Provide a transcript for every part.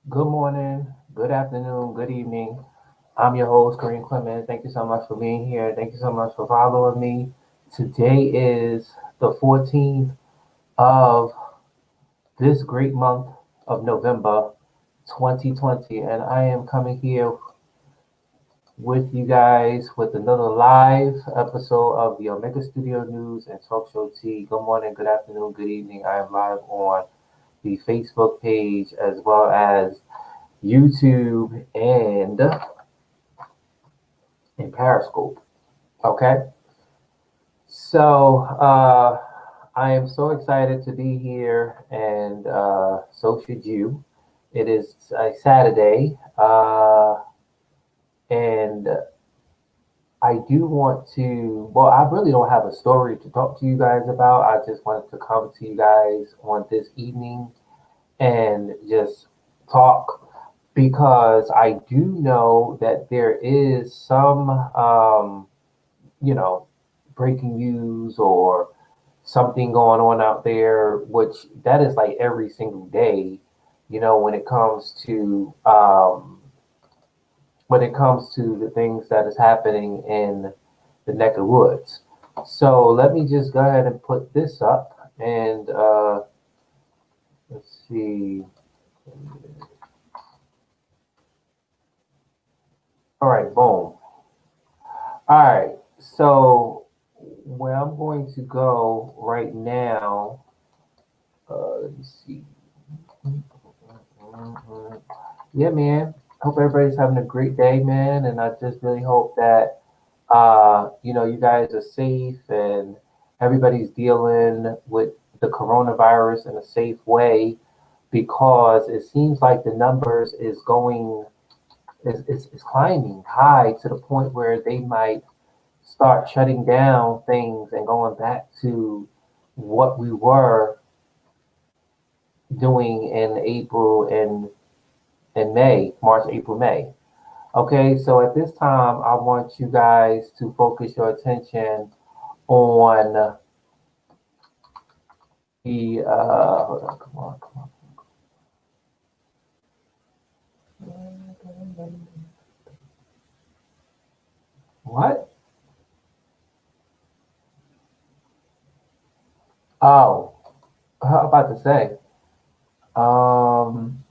Good morning, good afternoon, good evening. I'm your host, Kareem Clement. Thank you so much for being here. Thank you so much for following me. Today is the 14th of this great month of November 2020, and I am coming here with you guys with another live episode of the Omega Studio News and Talk Show T. Good morning, good afternoon, good evening. I am live on the Facebook page as well as YouTube and Periscope. Okay, so I am so excited to be here, and so should you. It is a Saturday, and I do want to. Well, I really don't have a story to talk to you guys about. I just wanted to come to you guys on this evening and just talk because I do know that there is some, you know, breaking news or something going on out there, which that is like every single day, when it comes to the things that is happening in the neck of the woods. So let me just go ahead and put this up and let's see. All right, boom. All right, so where I'm going to go right now, let me see. Yeah, man. Hope everybody's having a great day, man. And I just really hope that, you guys are safe and everybody's dealing with the coronavirus in a safe way because it seems like the numbers is climbing high to the point where they might start shutting down things and going back to what we were doing in April and May, March, April, May. Okay, so at this time, I want you guys to focus your attention on the hold on, come on. What? Oh, how about to say? Um,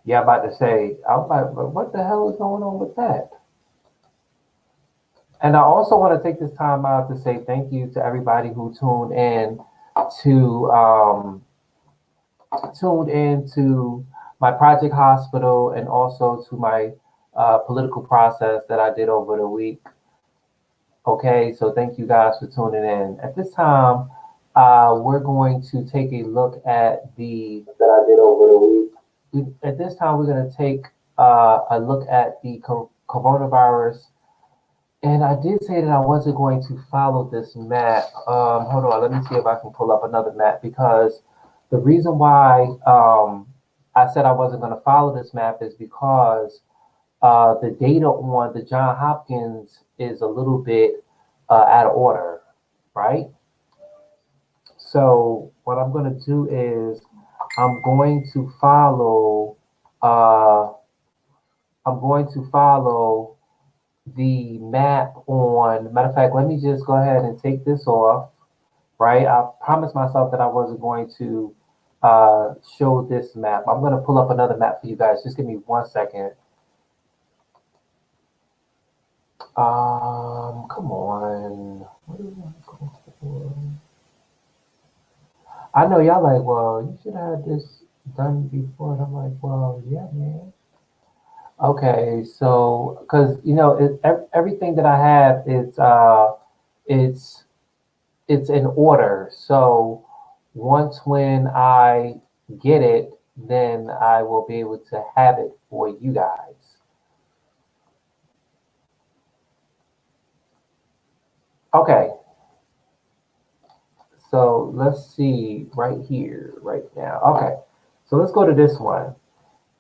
Yeah, I'm about to say, I was like, "But what the hell is going on with that?" And I also want to take this time out to say thank you to everybody who to tuned in to my project hospital and also to my political process that I did over the week. Okay, so thank you guys for tuning in. At this time, we're going to take a look at the that I did over the week. At this time, we're going to take a look at the coronavirus. And I did say that I wasn't going to follow this map. Hold on, let me see if I can pull up another map because the reason why I said I wasn't going to follow this map is because the data on the John Hopkins is a little bit out of order, right? So what I'm going to do is I'm going to follow. Uh, I'm going to follow the map on. Matter of fact, let me just go ahead and take this off. Right, I promised myself that I wasn't going to show this map. I'm going to pull up another map for you guys. Just give me 1 second. Come on. What do I go for? I know y'all like, well, you should have had this done before. And I'm like, well, yeah, man. Okay, so because everything that I have it's it's in order. So once when I get it, then I will be able to have it for you guys. Okay, so let's see right here, right now. Okay, so let's go to this one.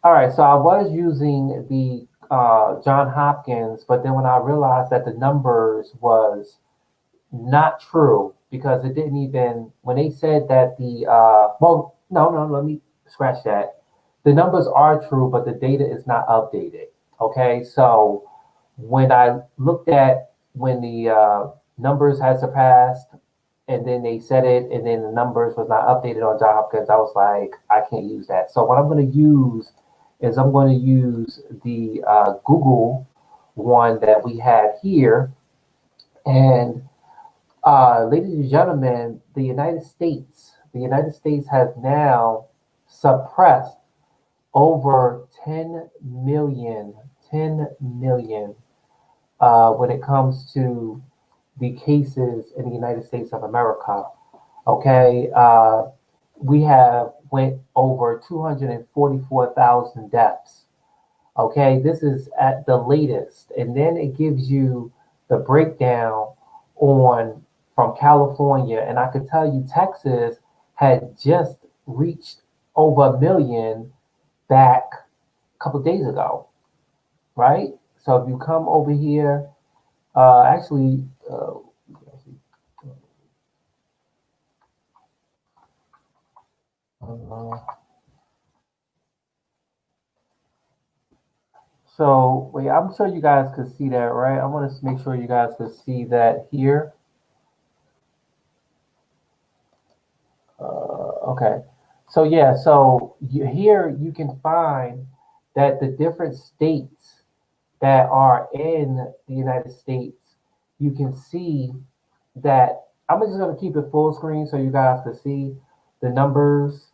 All right, so I was using the John Hopkins, but then when I realized that the numbers was not true because it didn't even when they said that the well no, let me scratch that. The numbers are true, but the data is not updated. Okay, so when I looked at when the numbers had surpassed and then they said it and then the numbers was not updated on John Hopkins, I was like, I can't use that. So what I'm going to use is I'm going to use the Google one that we have here. And ladies and gentlemen, the United States has now suppressed over 10 million when it comes to the cases in the United States of America. Okay, we have went over 244,000 deaths. Okay, this is at the latest, and then it gives you the breakdown on from California, and I could tell you Texas had just reached over a million back a couple of days ago, right? So if you come over here, actually, so wait, I'm sure you guys could see that, right? I want to make sure you guys could see that here. Okay. So yeah, so here you can find that the different states that are in the United States, you can see that I'm just going to keep it full screen so you guys can see the numbers.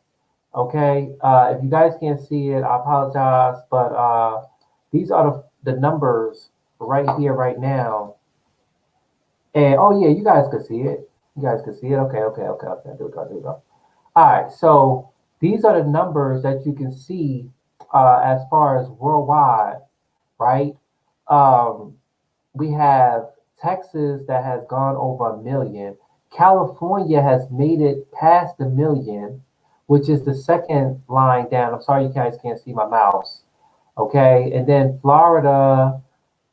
Okay. If you guys can't see it, I apologize, but these are the numbers right here, right now. And oh yeah, you guys can see it. You guys can see it. Okay. There we go. All right, so these are the numbers that you can see as far as worldwide, right? Um, we have Texas that has gone over a million. California has made it past the million, which is the second line down. I'm sorry you guys can't see my mouse. Okay, and then Florida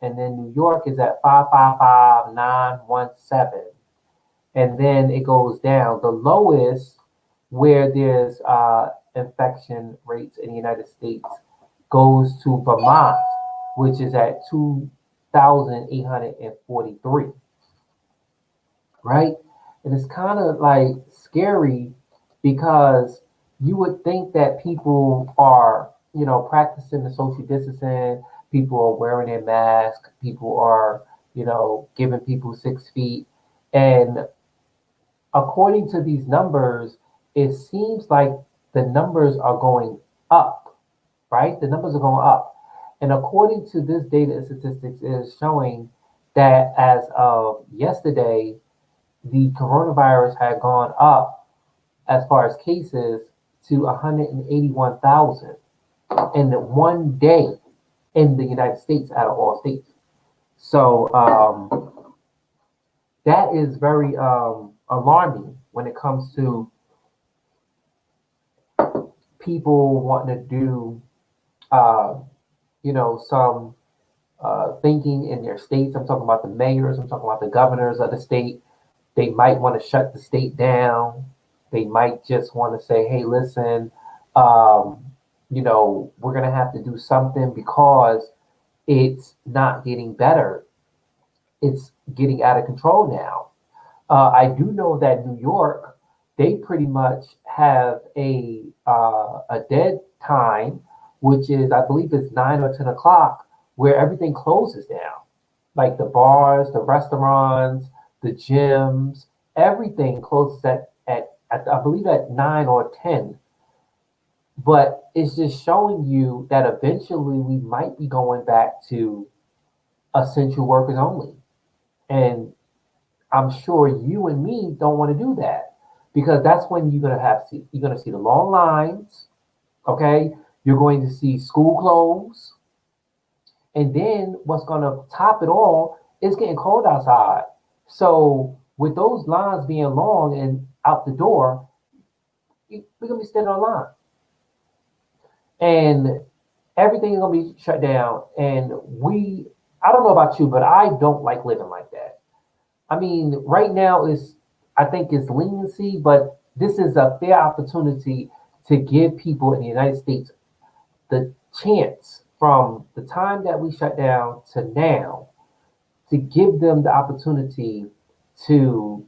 and then New York is at 555,917, and then it goes down. The lowest where there's infection rates in the United States goes to Vermont, which is at 2,843, right? And it's kind of like scary because you would think that people are practicing the social distancing. People are wearing their mask. People are, giving people 6 feet. And according to these numbers, it seems like the numbers are going up, right? The numbers are going up. And according to this data and statistics, it is showing that as of yesterday, the coronavirus had gone up as far as cases to 181,000 in one day in the United States out of all states. So that is very alarming when it comes to people wanting to do, uh, some thinking in their states. I'm talking about the mayors. I'm talking about the governors of the state. They might want to shut the state down. They might just want to say, hey, listen, um, we're going to have to do something because it's not getting better. It's getting out of control now. I do know that New York, they pretty much have a dead time, which is I believe it's 9 or 10 o'clock, where everything closes down, like the bars, the restaurants, the gyms, everything closes at I believe at 9 or 10. But it's just showing you that eventually we might be going back to essential workers only, and I'm sure you and me don't want to do that because that's when you're gonna see the long lines. Okay, you're going to see school close, and then what's gonna top it all is getting cold outside. So with those lines being long and out the door, we're gonna be standing on line, and everything is gonna be shut down. And I don't know about you, but I don't like living like that. I mean, right now is I think it's leniency, but this is a fair opportunity to give people in the United States the chance from the time that we shut down to now to give them the opportunity to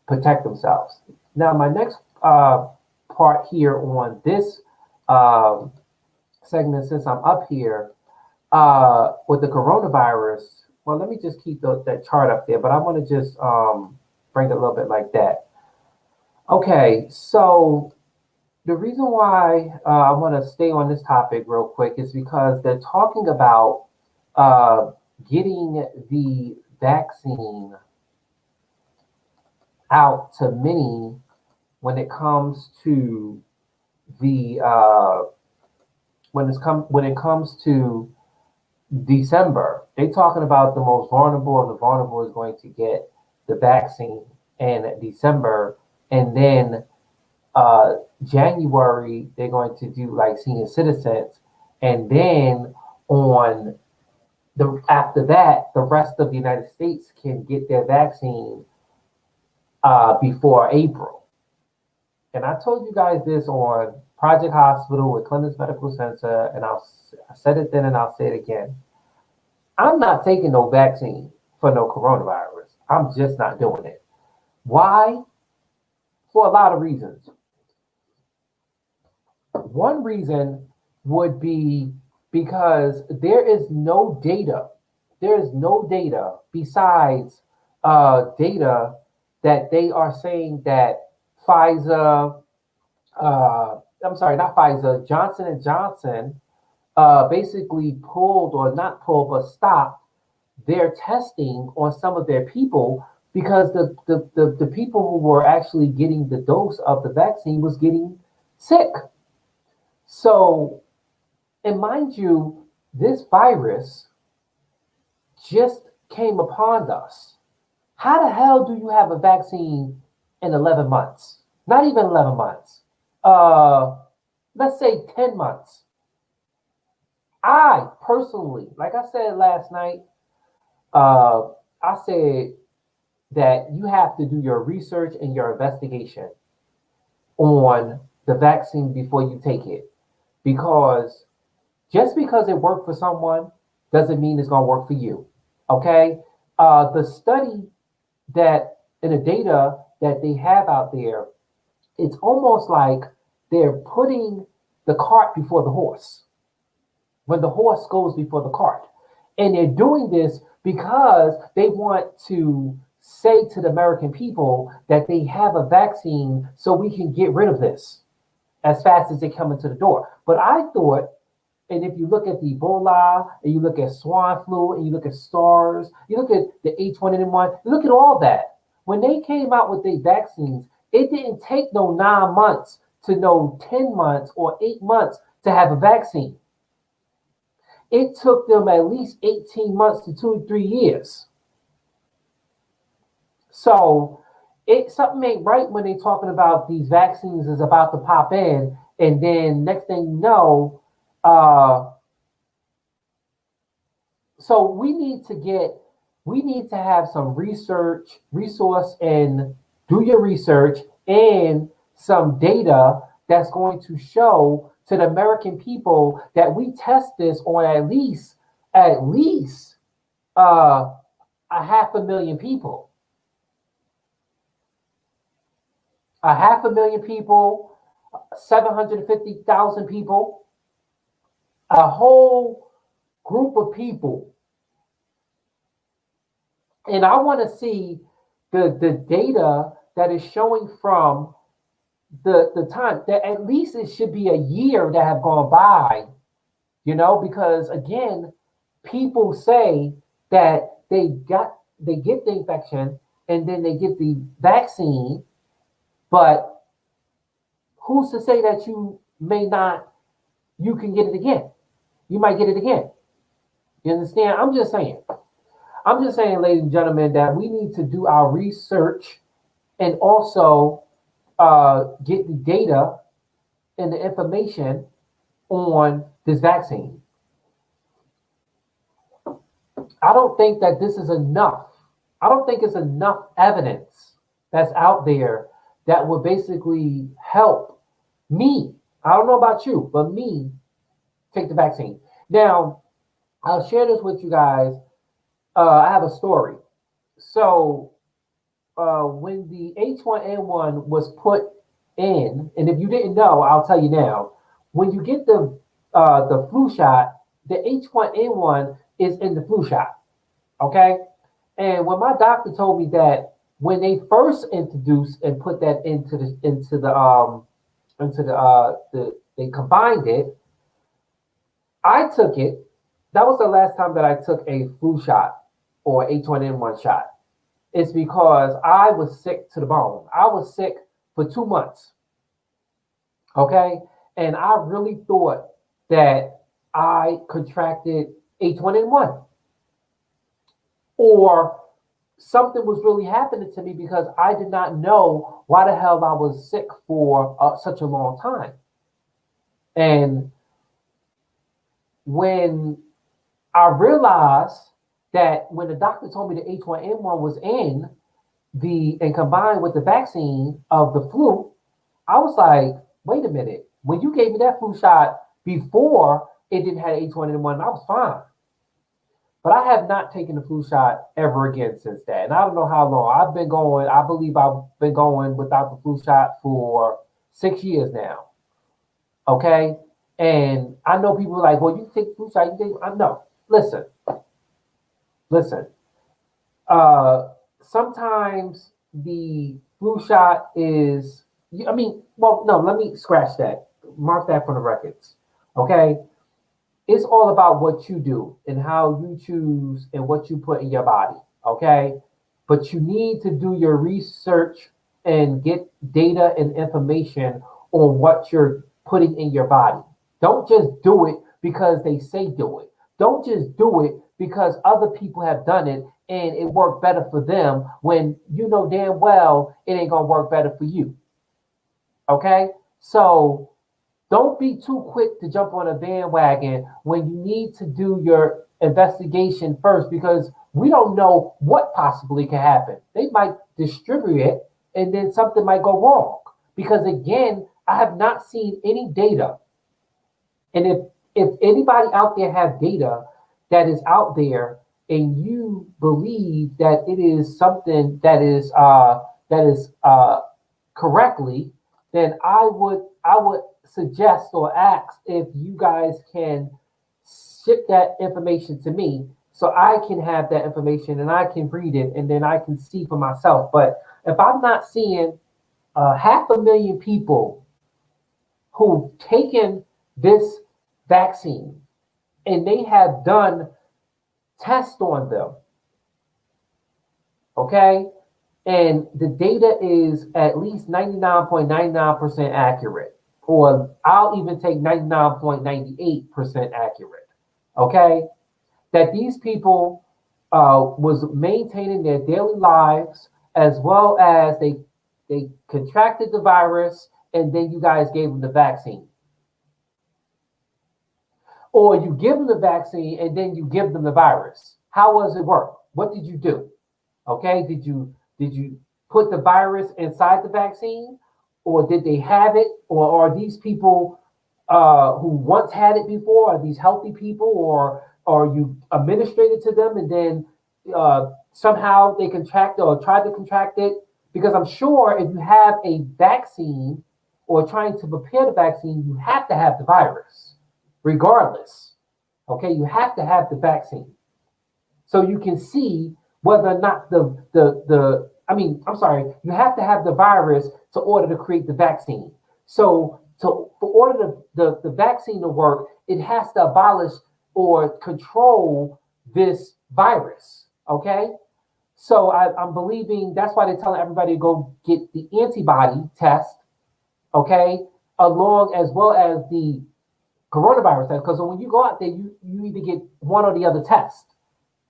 protect themselves. Now, my next part here on this uh, segment, since I'm up here with the coronavirus, well, let me just keep that chart up there, but I want to just bring it a little bit like that. Okay, so the reason why I want to stay on this topic real quick is because they're talking about uh, getting the vaccine out to many when it comes to the when it comes to December. They're talking about the most vulnerable, and the vulnerable is going to get the vaccine in December, and then January they're going to do like senior citizens, and then on the after that, the rest of the United States can get their vaccine before April. And I told you guys this on Project Hospital with Clemens Medical Center, and I said it then and I'll say it again. I'm not taking no vaccine for no coronavirus. I'm just not doing it. Why? For a lot of reasons. One reason would be because there is no data. There is no data besides data that they are saying that Pfizer, I'm sorry, not Pfizer, Johnson and Johnson basically pulled or not pulled but stopped their testing on some of their people because the people who were actually getting the dose of the vaccine was getting sick. So, and mind you, this virus just came upon us. How the hell do you have a vaccine in 11 months? Not even 11 months. Uh, let's say 10 months. I personally, like I said last night, uh, I said that you have to do your research and your investigation on the vaccine before you take it. Because just because it worked for someone doesn't mean it's going to work for you. Okay? The study that and the data that they have out there, it's almost like they're putting the cart before the horse. when the horse goes before the cart. And they're doing this because they want to say to the American people that they have a vaccine so we can get rid of this as fast as they come into the door. But I thought, and if you look at the Ebola, and you look at swine flu, and you look at SARS, you look at the H1N1, you look at all that. When they came out with their vaccines, it didn't take no 9 months to no 10 months or 8 months to have a vaccine. It took them at least 18 months to 2 or 3 years. So something ain't right when they're talking about these vaccines is about to pop in, and then next thing you know, uh, so we need to have some resource, and do your research and some data that's going to show to the American people that we test this on at least uh, a 500,000 people, a 500,000 people, 750,000 people, a whole group of people. And I want to see the data that is showing from the time that at least it should be a year that have gone by, because again, people say that they get the infection and then they get the vaccine, but who's to say that you can get it again? You might get it again. You understand? I'm just saying, ladies and gentlemen, that we need to do our research and also get the data and the information on this vaccine. I don't think that this is enough. I don't think it's enough evidence that's out there that would basically help me. I don't know about you, but me take the vaccine. Now, I'll share this with you guys. I have a story. So, when the H1N1 was put in, and if you didn't know, I'll tell you now. When you get the flu shot, the H1N1 is in the flu shot. Okay, and when my doctor told me that when they first introduced and put that they combined it, I took it. That was the last time that I took a flu shot or H1N1 shot. It's because I was sick to the bone. I was sick for 2 months. Okay. And I really thought that I contracted H1N1 or something was really happening to me because I did not know why the hell I was sick for such a long time. And when I realized that when the doctor told me the H1N1 was in and combined with the vaccine of the flu, I was like, wait a minute. When you gave me that flu shot before it didn't have H1N1, I was fine. But I have not taken the flu shot ever again since that. And I don't know how long. I believe I've been going without the flu shot for 6 years now. Okay? And I know people are like, well, you take the flu shot, no. Listen. Sometimes the flu shot is, well, no, let me scratch that. Mark that for the records. Okay? It's all about what you do and how you choose and what you put in your body. Okay? But you need to do your research and get data and information on what you're putting in your body. Don't just do it because they say do it. Don't just do it because other people have done it and it worked better for them when you know damn well it ain't gonna work better for you. Okay? So don't be too quick to jump on a bandwagon when you need to do your investigation first because we don't know what possibly can happen. They might distribute it and then something might go wrong. Because again, I have not seen any data. And if anybody out there have data that is out there and you believe that it is something that is correctly, then I would suggest or ask if you guys can ship that information to me so I can have that information and I can read it and then I can see for myself. But if I'm not seeing 500,000 people who've taken this vaccine and they have done tests on them, okay, and the data is at least 99.99% accurate, or I'll even take 99.98% accurate, okay, that these people was maintaining their daily lives as well as they contracted the virus and then you guys gave them the vaccine, or you give them the vaccine and then you give them the virus. How was it work? What did you do? Okay, did you put the virus inside the vaccine, or did they have it, or are these people who once had it before? Are these healthy people, or you administered it to them and then somehow they contracted or tried to contract it? Because I'm sure if you have a vaccine or trying to prepare the vaccine, you have to have the virus, regardless. Okay, you have to have the vaccine so you can see whether or not the I mean, I'm sorry, you have to have the virus to order to create the vaccine. So for order the vaccine to work, it has to abolish or control this virus. Okay. So I'm believing that's why they're telling everybody to go get the antibody test, okay, along as well as the coronavirus test. Because when you go out there, you need to get one or the other test.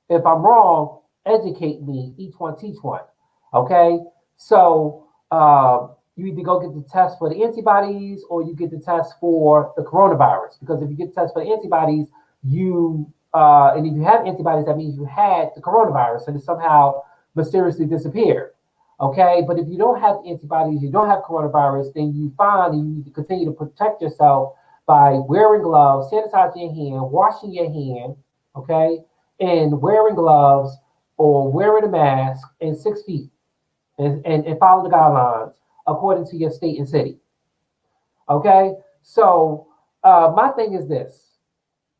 If I'm wrong, educate me. Each one, teach one. Okay. So you either go get the test for the antibodies or you get the test for the coronavirus. Because if you get the test for the antibodies, and if you have antibodies, that means you had the coronavirus and it somehow mysteriously disappeared. Okay. But if you don't have antibodies, you don't have coronavirus, then you find and you need to continue to protect yourself by wearing gloves, sanitizing your hand, washing your hand, okay, and wearing gloves or wearing a mask and 6 feet and follow the guidelines according to your state and city. Okay, so my thing is this.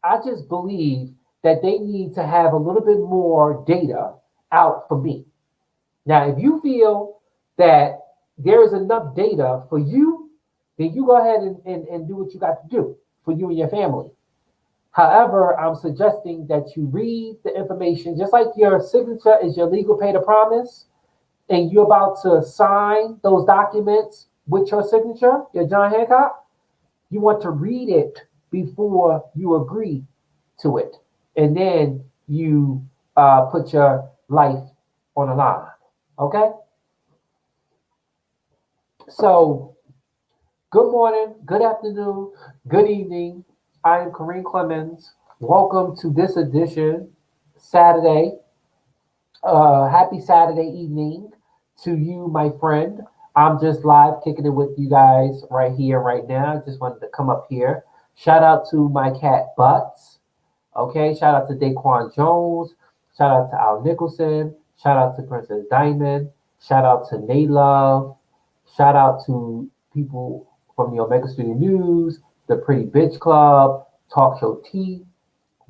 I just believe that they need to have a little bit more data out for me. Now, if you feel that there is enough data for you, then you go ahead and do what you got to do for you and your family. However, I'm suggesting that you read the information, just like your signature is your legal pay to promise, and you're about to sign those documents with your signature, your John Hancock, you want to read it before you agree to it. And then you put your life on the line. Okay? So, good morning, good afternoon, good evening. I am Kareem Clemens. Welcome to this edition, Saturday. Happy Saturday evening to you, my friend. I'm just live kicking it with you guys right here, right now. I just wanted to come up here. Shout out to my cat Butts. Okay, shout out to Daquan Jones. Shout out to Al Nicholson. Shout out to Princess Diamond. Shout out to Nate Love. Shout out to people from the Omega Studio News, the Pretty Bitch Club, Talk Show T,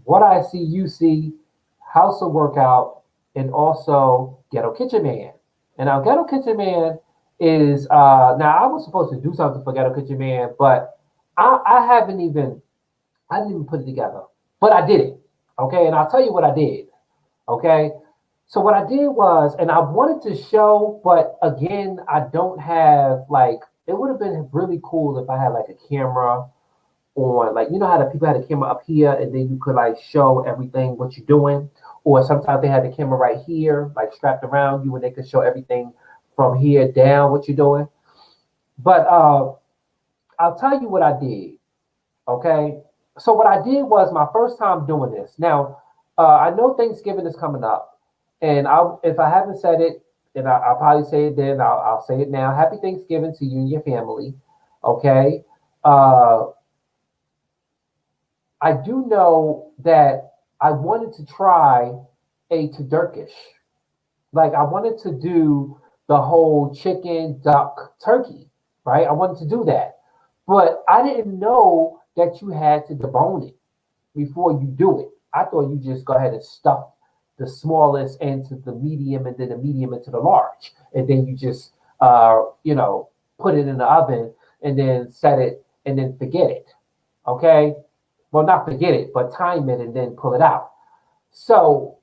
What I See You See, House of Workout, and also Ghetto Kitchen Man. And now Ghetto Kitchen Man is now I was supposed to do something for Ghetto Kitchen Man, but I didn't even put it together. But I did it. Okay, and I'll tell you what I did. Okay. So what I did was, and I wanted to show, but again, I don't have like it would have been really cool if I had like a camera on, like you know how the people had a camera up here and then you could like show everything what you're doing, or sometimes they had the camera right here like strapped around you and they could show everything from here down what you're doing. But I'll tell you what I did. Okay, so what I did was my first time doing this. Now I know Thanksgiving is coming up, and if I haven't said it, then I'll probably say it then. I'll say it now. Happy Thanksgiving to you and your family. Okay. Uh, I do know that I wanted to try a Turkish. Like I wanted to do the whole chicken, duck, turkey, right? I wanted to do that. But I didn't know that you had to debone it. before you do it. I thought you just go ahead and stuff the smallest into the medium and then the medium into the large. And then you just, put it in the oven and then set it and then forget it. Okay. Well, not forget it, but time it and then pull it out. So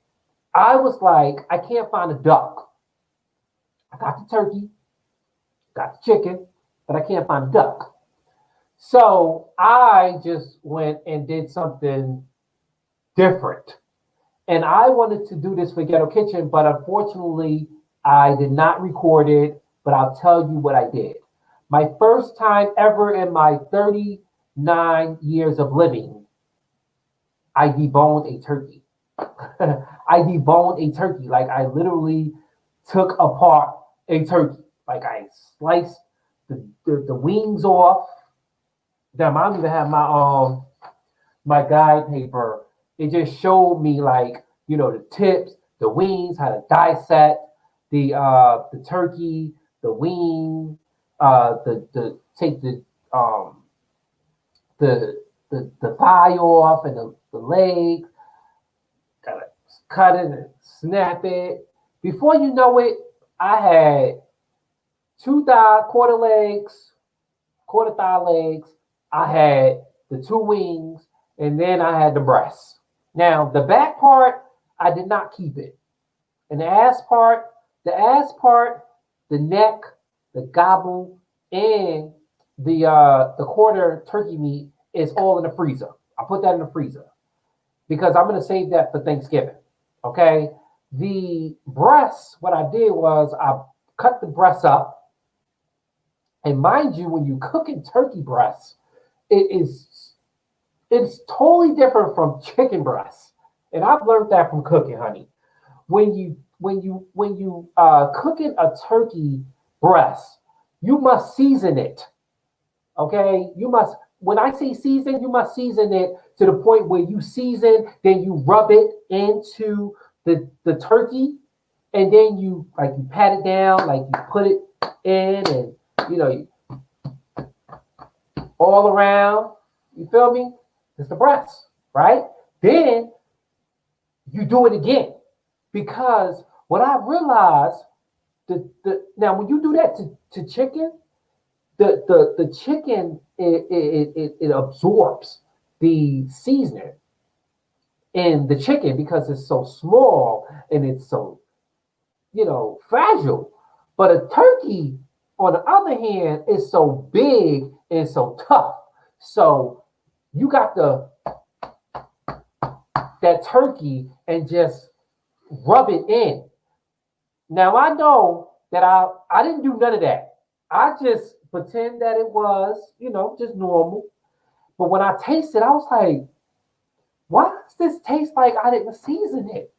I was like, I can't find a duck. I got the turkey, got the chicken, but I can't find a duck. So I just went and did something different. And I wanted to do this for Ghetto Kitchen, but unfortunately, I did not record it. But I'll tell you what I did. My first time ever in my 39 years of living, I deboned a turkey. I deboned a turkey. Like I literally took apart a turkey. Like I sliced the wings off. Damn, I don't even have my guide paper. It just showed me like, the tips, the wings, how to dissect the turkey, the wing, the take the the thigh off and the leg, gotta cut it and snap it. Before you know it, I had two thigh quarter legs, quarter thigh legs. I had the two wings, and then I had the breasts. Now the back part, I did not keep it. And the ass part, the neck, the gobble, and the quarter turkey meat is all in the freezer. I put that in the freezer because I'm gonna save that for Thanksgiving. Okay. The breasts, what I did was I cut the breasts up, and mind you, when you cooking turkey breasts, it's totally different from chicken breasts, and I've learned that from cooking, honey. When you cooking a turkey breast, you must season it. Okay, you must. When I say season, you must season it to the point where you season, then you rub it into the turkey, and then you pat it down, like you put it in, and all around. You feel me? It's the breast, right? Then you do it again because what I realized now when you do that to chicken, the chicken it absorbs the seasoning in the chicken because it's so small and it's so fragile. But a turkey, on the other hand, is so big and so tough. So you got that turkey and just rub it in. Now I know that I didn't do none of that. I just pretend that it was, just normal. But when I tasted, I was like, why does this taste like I didn't season it?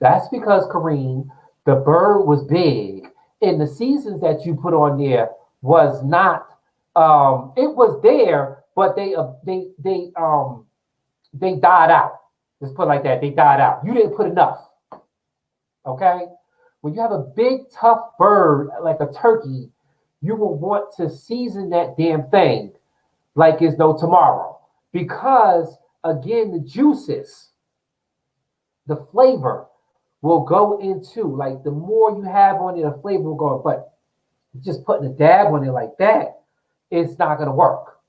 That's because Kareem, the bird was big, and the seasons that you put on there was not. It was there, but they died out. Let's put it like that. They died out. You didn't put enough. Okay. When you have a big tough bird like a turkey, you will want to season that damn thing like it's no tomorrow, because again the juices, the flavor will go into, like, the more you have on it, the flavor will go. But just putting a dab on it like that, it's not going to work.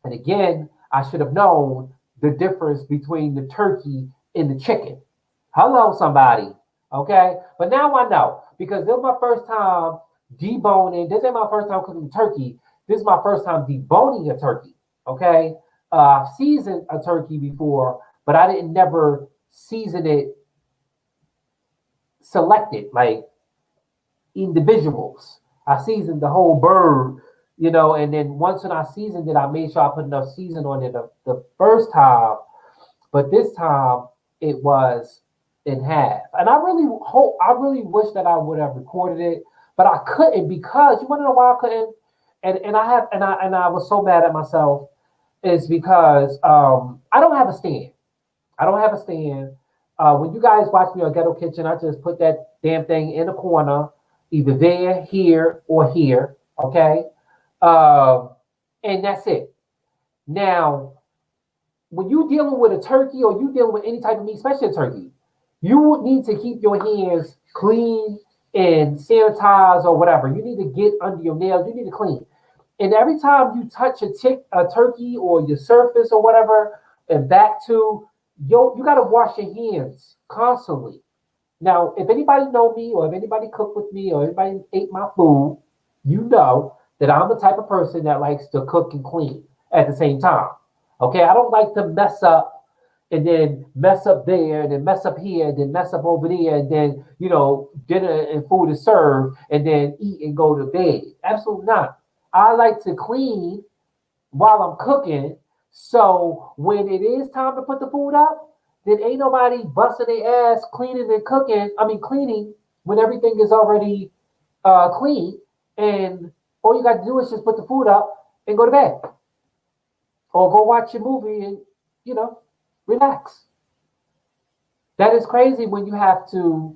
And again, I should have known the difference between the turkey and the chicken. Hello, somebody. Okay. But now I know, because this is my first time deboning. This ain't my first time cooking turkey. This is my first time deboning a turkey. Okay. I've seasoned a turkey before, but I didn't never season it selected like individuals. I seasoned the whole bird, and then once when I seasoned it, I made sure I put enough season on it the first time, but this time it was in half. And I really wish that I would have recorded it, but I couldn't, because you want to know why I couldn't? And I was so mad at myself, is because I don't have a stand. I don't have a stand. When you guys watch me on Ghetto Kitchen, I just put that damn thing in the corner, either there, here, or here. Okay. And that's it. Now, when you dealing with a turkey or you dealing with any type of meat, especially a turkey, you need to keep your hands clean and sanitized or whatever. You need to get under your nails. You need to clean. And every time you touch a turkey or your surface or whatever, and back to you got to wash your hands constantly. Now, if anybody know me or if anybody cooked with me or anybody ate my food, you know that I'm the type of person that likes to cook and clean at the same time. Okay, I don't like to mess up and then mess up there and then mess up here and then mess up over there and then dinner and food is served and then eat and go to bed. Absolutely not. I like to clean while I'm cooking. So when it is time to put the food up, then ain't nobody busting their ass cleaning and cooking. I mean cleaning when everything is already clean, and all you got to do is just put the food up and go to bed, or go watch your movie and relax. That is crazy when you have to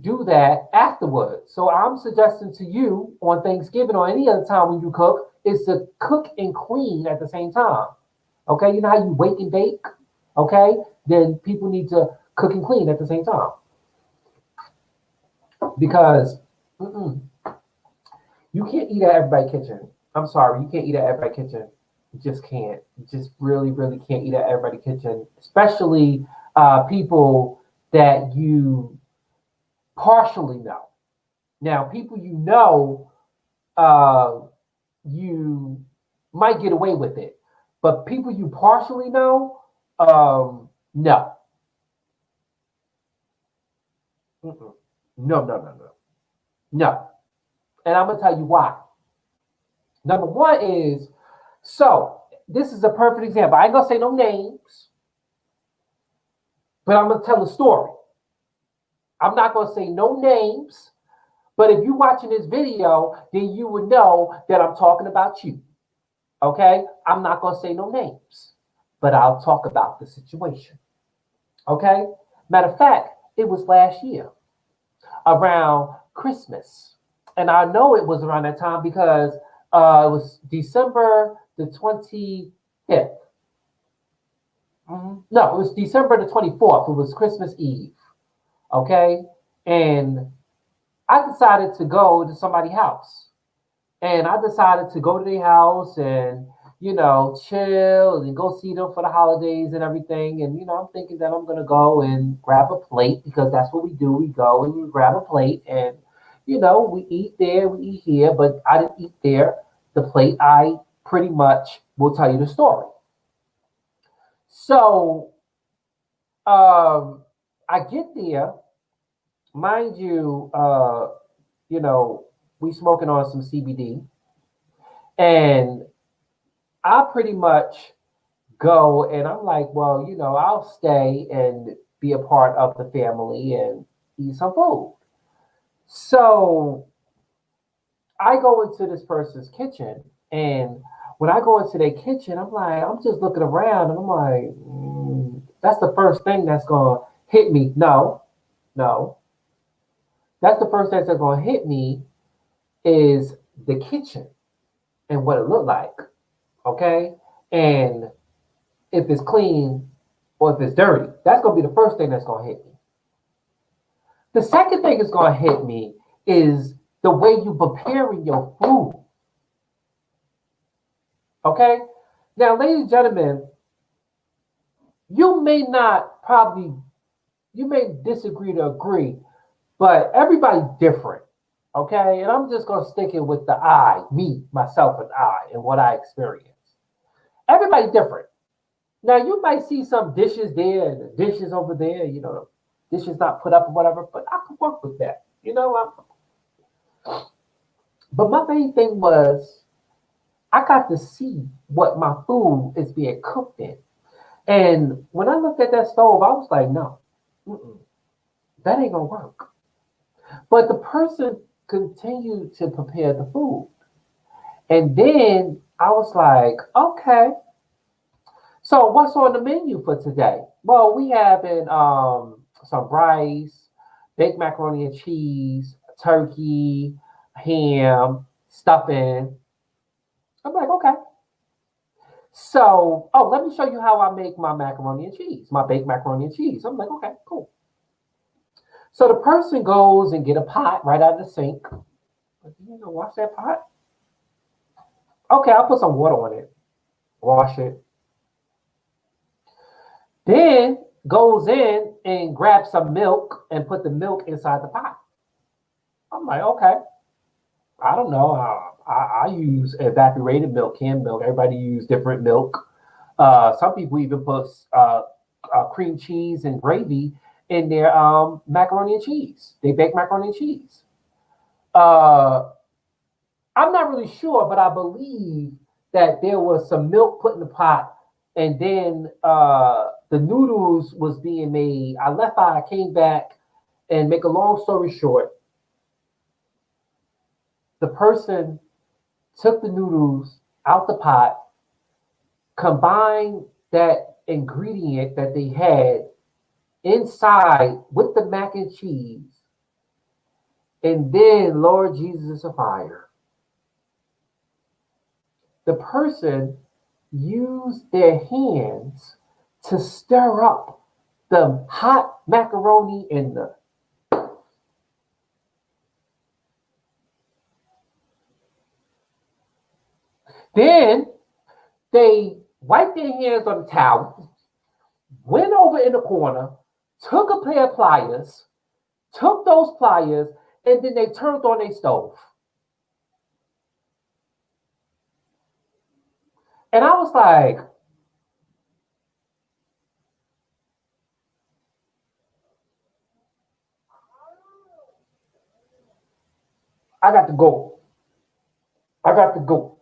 do that afterwards. So I'm suggesting to you on Thanksgiving or any other time when you cook is to cook and clean at the same time. Okay, you know how you wake and bake? Okay, then people need to cook and clean at the same time. Because you can't eat at everybody's kitchen. I'm sorry, you can't eat at everybody's kitchen. You just can't. You just really, really can't eat at everybody's kitchen, especially people that you partially know. Now, people uh, you might get away with it, but people you partially know, no. Mm-mm. No, no, no, no. No. And I'm going to tell you why. Number one is, so this is a perfect example. I ain't going to say no names, but I'm going to tell a story. I'm not going to say no names, but if you're watching this video, then you would know that I'm talking about you. Okay? I'm not going to say no names, but I'll talk about the situation. Okay? Matter of fact, it was last year around Christmas. And I know it was around that time because it was December the 25th. No, it was December the 24th. It was Christmas Eve. Okay? And I decided to go to somebody's house. And I decided to go to their house and, chill and go see them for the holidays and everything. And, I'm thinking that I'm going to go and grab a plate because that's what we do. We go and we grab a plate and, we eat there, we eat here, but I didn't eat there. The plate, I pretty much will tell you the story. So, I get there, mind you, we smoking on some CBD, and I pretty much go and I'm like, well, I'll stay and be a part of the family and eat some food. So I go into this person's kitchen, and when I go into their kitchen, I'm just looking around, and I'm like, that's the first thing that's gonna hit me. No, no, that's the first thing that's gonna hit me is the kitchen and what it looked like. Okay, and if it's clean or if it's dirty, that's gonna be the first thing that's gonna hit me. The second thing that's gonna hit me is the way you preparing your food. Okay? Now, ladies and gentlemen, you may not probably, you may disagree to agree, but everybody's different. Okay? And I'm just going to stick it with the I, me, myself, and I, and what I experience. Everybody's different. Now, you might see some dishes there and the dishes over there, dishes not put up or whatever, but I can work with that. But my main thing was I got to see what my food is being cooked in. And when I looked at that stove, I was like, no, that ain't gonna work. But the person continued to prepare the food. And then I was like, okay, so what's on the menu for today? Well, we having some rice, baked macaroni and cheese, turkey, ham, stuffing. I'm like, okay. So, oh, let me show you how I make my macaroni and cheese, my baked macaroni and cheese. I'm like, okay, cool. So the person goes and get a pot right out of the sink. You know, wash that pot. Okay, I'll put some water on it. Wash it. Then goes in and grabs some milk and put the milk inside the pot. I'm like, okay. I don't know. I use evaporated milk, canned milk. Everybody use different milk. Some people even put cream cheese and gravy in their macaroni and cheese. They bake macaroni and cheese. Uh, I'm not really sure, but I believe that there was some milk put in the pot, and then the noodles was being made. I left out. I came back, and make a long story short, the person took the noodles out the pot, combined that ingredient that they had inside with the mac and cheese, and then Lord Jesus of fire. The person used their hands to stir up the hot macaroni in the. Then they wiped their hands on the towel, went over in the corner, took a pair of pliers, took those pliers, and then they turned on their stove. And I was like, I got to go. I got to go.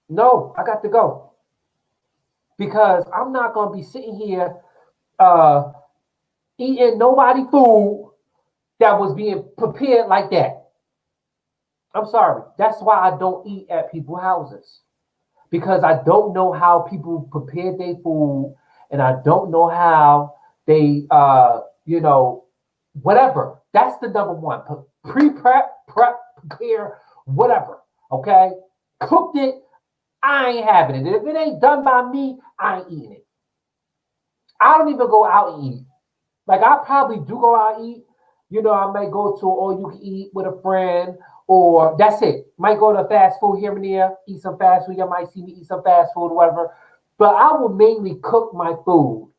No, I got to go. Because I'm not going to be sitting here uh, eating nobody food that was being prepared like that. I'm sorry. That's why I don't eat at people's houses. Because I don't know how people prepare their food, and I don't know how they, whatever. That's the number one. Prep, prepare, whatever. Okay? Cooked it, I ain't having it. And if it ain't done by me, I ain't eating it. I don't even go out and eat. Like I probably do go out and eat. You know, I may go to all you can eat with a friend, or that's it. Might go to fast food here and there, eat some fast food. You might see me eat some fast food, or whatever. But I will mainly cook my food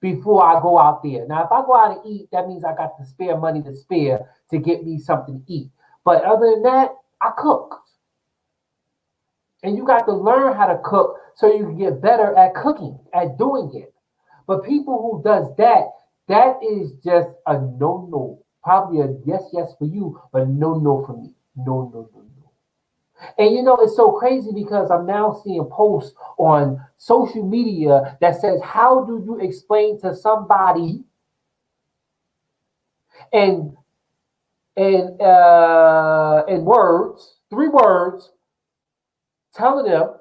before I go out there. Now, if I go out and eat, that means I got to spare money to spare to get me something to eat. But other than that, I cook. And you got to learn how to cook so you can get better at cooking, at doing it. But people who does that, that is just a no-no. Probably a yes for you, but no for me. No. And you know, it's so crazy because I'm now seeing posts on social media that says, how do you explain to somebody in in words, 3 words, telling them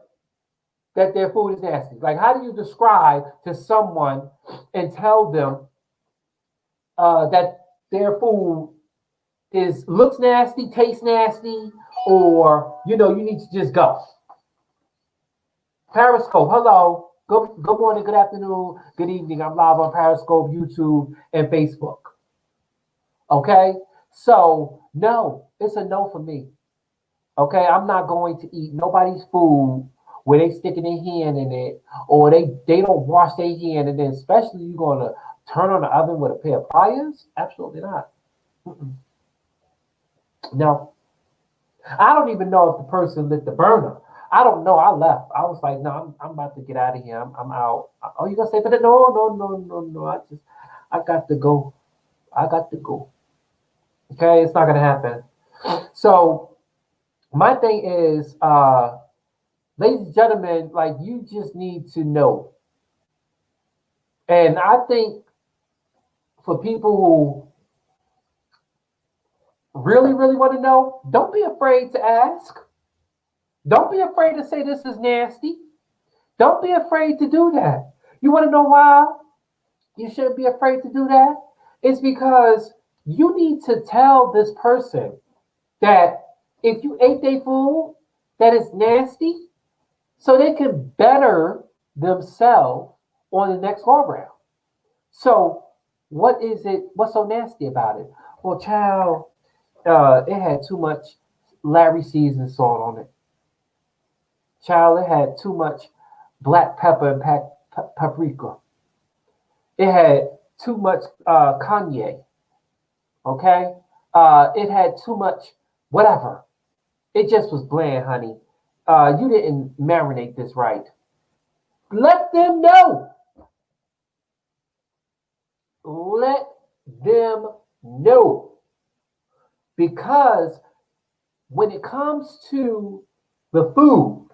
that their food is nasty? Like, how do you describe to someone and tell them that their food is looks nasty, tastes nasty, or you need to just go? Periscope, hello. Good morning, good afternoon, good evening. I'm live on Periscope, YouTube, and Facebook. Okay? So, no, it's a no for me. Okay? I'm not going to eat nobody's food where they sticking their hand in it, or they don't wash their hand, and then especially you're going to turn on the oven with a pair of pliers? Absolutely not. Mm-mm. No. I don't even know if the person lit the burner. I don't know. I left. I was like, no, I'm about to get out of here. I'm out. Oh, you gonna stay for that? No. I got to go. I got to go. Okay, it's not gonna happen. So my thing is, ladies and gentlemen, like you just need to know. And I think for people who really want to know, don't be afraid to ask. Don't be afraid to say this is nasty. Don't be afraid to do that. You want to know why you shouldn't be afraid to do that? It's because you need to tell this person that if you ate their food that is nasty, so they can better themselves on the next go around. So, what is it? What's so nasty about it? Well, child, it had too much Larry season salt on it. Child, it had too much black pepper and paprika. It had too much Kanye. Okay, it had too much whatever. It just was bland, honey. You didn't marinate this right. Let them know. Let them know. Because when it comes to the food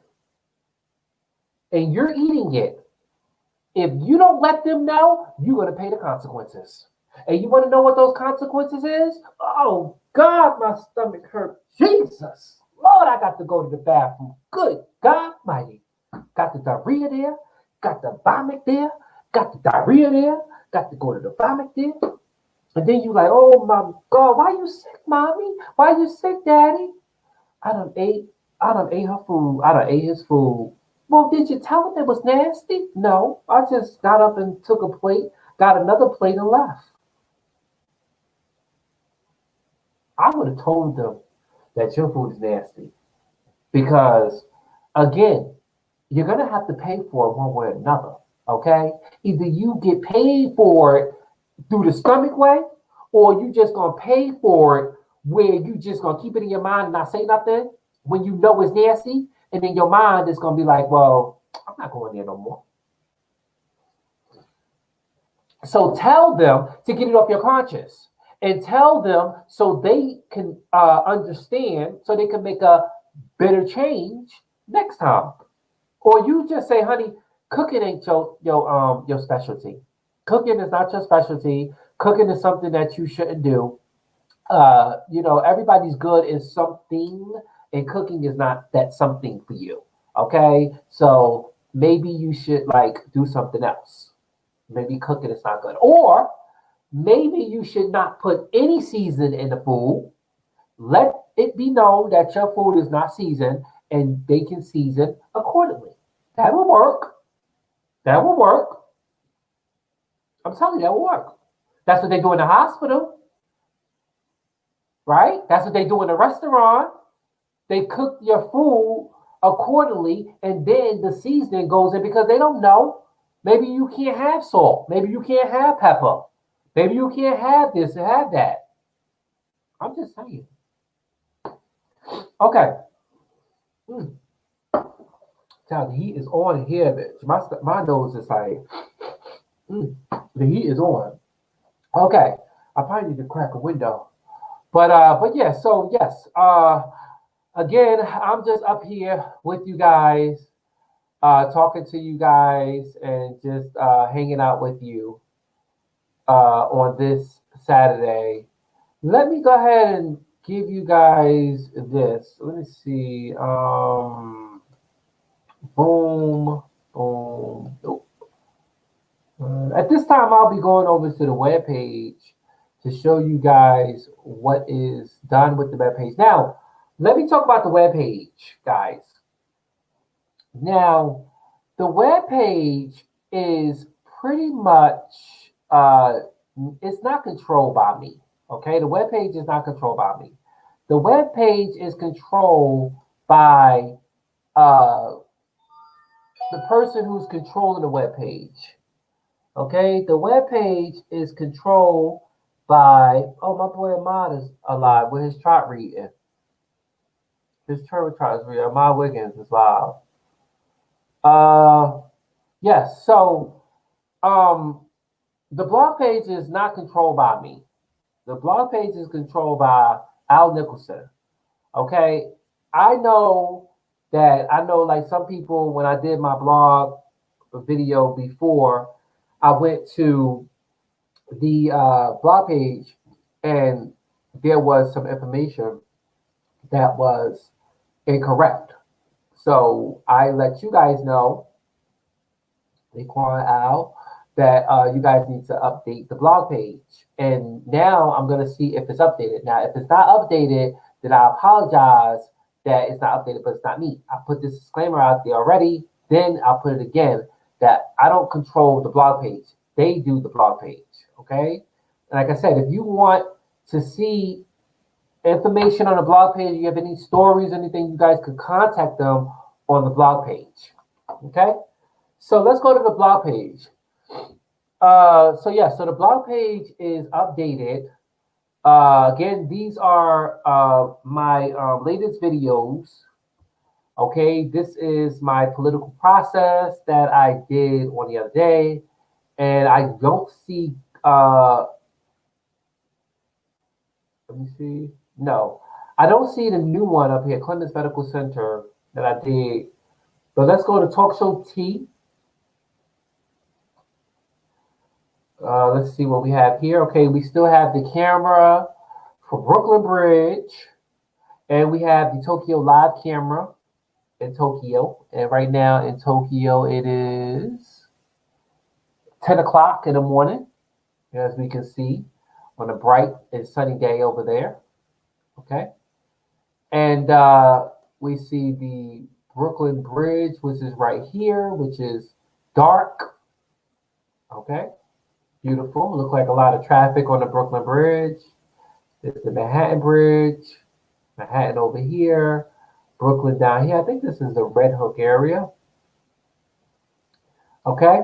and you're eating it, if you don't let them know, you're going to pay the consequences. And you want to know what those consequences is? Oh, God, my stomach hurt. Jesus. Lord, I got to go to the bathroom. Good God mighty. Got the diarrhea there. Got the vomit there. Got the diarrhea there. Got to go to the vomit there. And then you like, oh my God, why you sick, mommy? Why you sick, daddy? I done ate, I done ate her food. I done ate his food. Well, did you tell him it was nasty? No, I just got up and took a plate, got another plate and left. I would have told them that your food is nasty because, again, you're gonna have to pay for it one way or another. Okay, either you get paid for it through the stomach way, or you just gonna pay for it where you just gonna keep it in your mind and not say nothing when you know it's nasty, and then your mind is gonna be like, well, I'm not going there no more. So tell them to get it off your conscience, and tell them so they can understand, so they can make a better change next time. Or you just say, honey, cooking ain't your specialty. Cooking is not your specialty. Cooking is something that you shouldn't do. Everybody's good in something, and cooking is not that something for you. Okay, so maybe you should like do something else. Maybe cooking is not good, or maybe you should not put any season in the food. Let it be known that your food is not seasoned, and they can season accordingly. That will work. That will work. I'm telling you, that will work. That's what they do in the hospital, right? That's what they do in the restaurant. They cook your food accordingly, and then the seasoning goes in because they don't know. Maybe you can't have salt. Maybe you can't have pepper. Maybe you can't have this and have that. I'm just saying. Okay. Child, the heat is on here, bitch. My nose is like, the heat is on. Okay. I probably need to crack a window. But yeah, so yes. Again, I'm just up here with you guys, talking to you guys and just hanging out with you on this Saturday. Let me go ahead and give you guys this. Let me see. Boom, boom. Nope. At this time, I'll be going over to the web page to show you guys what is done with the web page. Now, let me talk about the web page, guys. Now, the web page is pretty much it's not controlled by me. Okay, the web page is not controlled by me. The web page is controlled by uh, the person who's controlling the web page. Okay, the web page is controlled by, oh, my boy Ahmad is alive with his chart reading. His chart is reading. Ahmad Wiggins is live. Yes, so the blog page is not controlled by me. The blog page is controlled by Al Nicholson. Okay, I know like some people, when I did my blog video before, I went to the blog page and there was some information that was incorrect. So I let you guys know, Laquan Al, that you guys need to update the blog page. And now I'm going to see if it's updated. Now, if it's not updated, then I apologize that it's not updated, but it's not me. I put this disclaimer out there already. Then I'll put it again that I don't control the blog page. They do the blog page. Okay. And like I said, if you want to see information on the blog page, you have any stories, anything, you guys could contact them on the blog page. Okay. So let's go to the blog page. So the blog page is updated. Again, these are my latest videos. Okay, this is my political process that I did on the other day, and I don't see. Let me see. No, I don't see the new one up here, Clemens Medical Center that I did. So let's go to Talk Show T. Let's see what we have here. Okay, we still have the camera for Brooklyn Bridge, and we have the Tokyo live camera in Tokyo. And right now in Tokyo, it is 10 o'clock in the morning, as we can see on a bright and sunny day over there. Okay. And we see the Brooklyn Bridge, which is right here, which is dark. Okay. Beautiful. Look like a lot of traffic on the Brooklyn Bridge. There's the Manhattan Bridge. Manhattan over here. Brooklyn down here. I think this is the Red Hook area. Okay.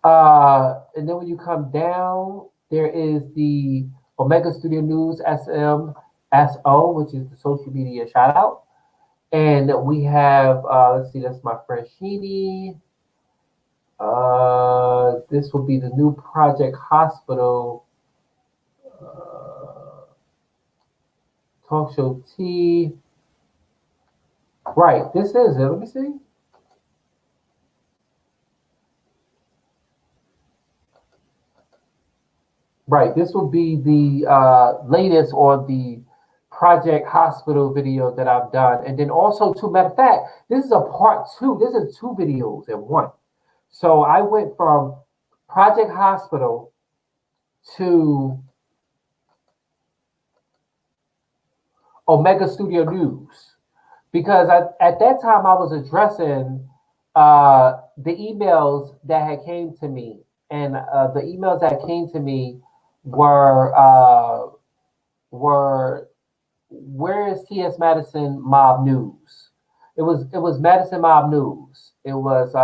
And then when you come down, there is the Omega Studio News SMSO, which is the social media shout out. And we have, let's see, that's my friend Sheeny. This will be the new Project Hospital. Talk Show T. Right, this is it. Let me see. Right, this will be the latest on the Project Hospital video that I've done. And then also, to matter of fact, this is a part two. This is two videos in one. So I went from Project Hospital to Omega Studio News, because at that time I was addressing the emails that had came to me, and the emails that came to me were where is TS Madison Mob News? It was Madison Mob News. It was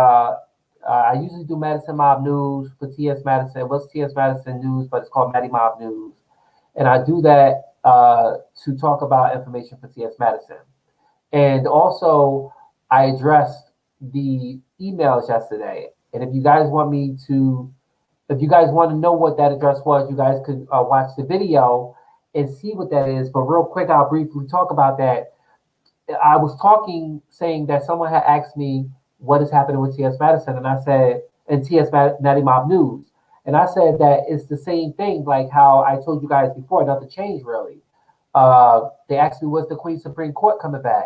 I usually do Madison Mob News for TS Madison. It was TS Madison News, but it's called Maddie Mob News, and I do that to talk about information for TS Madison. And also, I addressed the emails yesterday. And if you guys want to know what that address was, you guys could watch the video and see what that is. But real quick, I'll briefly talk about that. I was saying that someone had asked me what is happening with TS Madison, and I said, and TS Maddie Mob News. And I said that it's the same thing, like how I told you guys before, nothing changed really. They asked me, when's the Queen's Supreme Court coming back?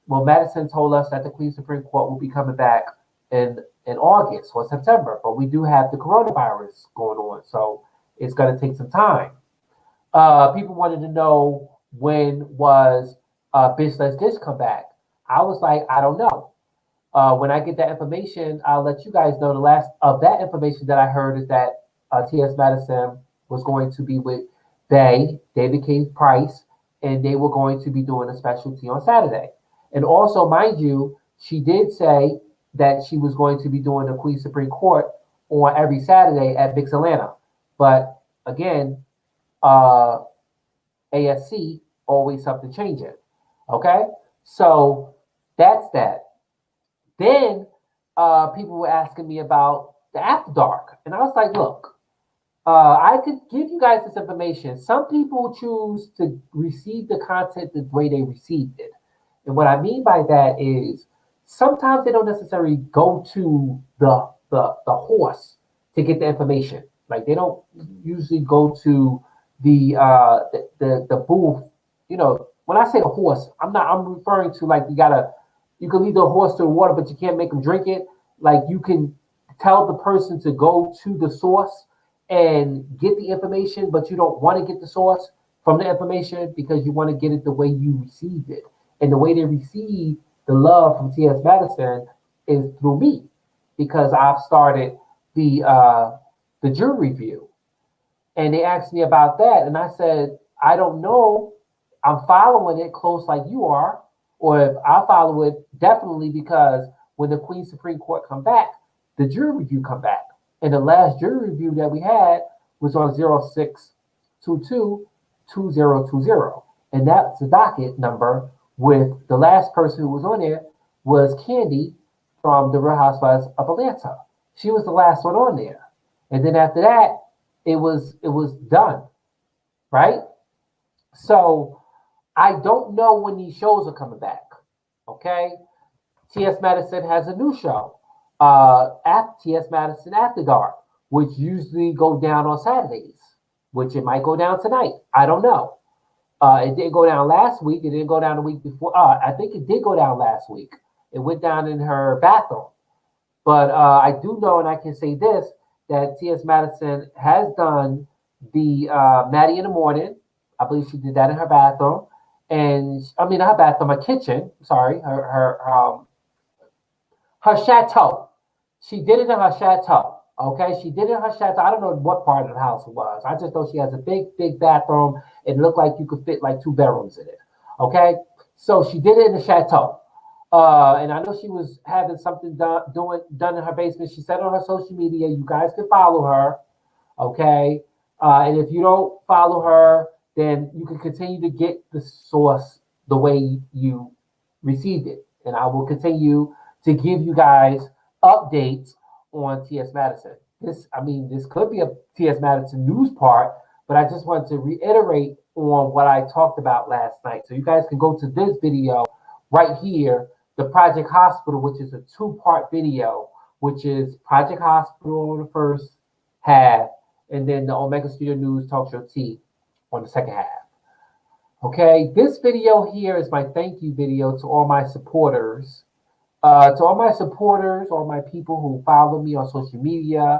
Well, Madison told us that the Queen's Supreme Court will be coming back in August or September, but we do have the coronavirus going on, so it's going to take some time. People wanted to know when was Bitch Let's Dish come back. I was like, I don't know. When I get that information, I'll let you guys know. The last of that information that I heard is that T.S. Madison was going to be with David K. Price, and they were going to be doing a specialty on Saturday. And also, mind you, she did say that she was going to be doing the Queen's Supreme Court on every Saturday at Bix Atlanta. But again, ASC, always something changing. Okay? So that's that. Then people were asking me about the After Dark. And I was like, look, I could give you guys this information. Some people choose to receive the content the way they received it. And what I mean by that is sometimes they don't necessarily go to the horse to get the information. Like they don't usually go to the booth. You know, when I say a horse, I'm referring to like you can lead the horse to the water, but you can't make them drink it. Like you can tell the person to go to the source and get the information, but you don't want to get the source from the information because you want to get it the way you received it. And the way they receive the love from T.S. Madison is through me, because I've started the jury review. And they asked me about that, and I said, I don't know. I'm following it close like you are, or if I follow it definitely, because when the Queen Supreme Court come back, the jury review come back. And the last jury review that we had was on 06222020. And that's the docket number, with the last person who was on there was Candy from the Real Housewives of Atlanta. She was the last one on there. And then after that, it was done, right? So I don't know when these shows are coming back. Okay, T.S. Madison has a new show, at T.S. Madison After Dark, which usually go down on Saturdays, which it might go down tonight. I don't know. It didn't go down last week. It didn't go down the week before. I think it did go down last week. It went down in her bathroom. But I do know, and I can say this, that T.S. Madison has done the Maddie in the Morning. I believe she did that in her bathroom. And I mean, her bathroom, her kitchen. Sorry, her chateau. She did it in her chateau. Okay, she did it in her chateau. I don't know what part of the house it was. I just know she has a big, big bathroom. It looked like you could fit like two bedrooms in it. Okay, so she did it in the chateau. And I know she was having something done in her basement. She said on her social media, you guys can follow her. Okay, and if you don't follow her, then you can continue to get the source the way you received it. And I will continue to give you guys updates on T.S. Madison. This could be a T.S. Madison news part, but I just want to reiterate on what I talked about last night. So you guys can go to this video right here, the Project Hospital, which is a two-part video, which is Project Hospital on the first half, and then the Omega Studio News Talk Show T on the second half. Okay, this video here is my thank you video to all my supporters. All my people who follow me on social media,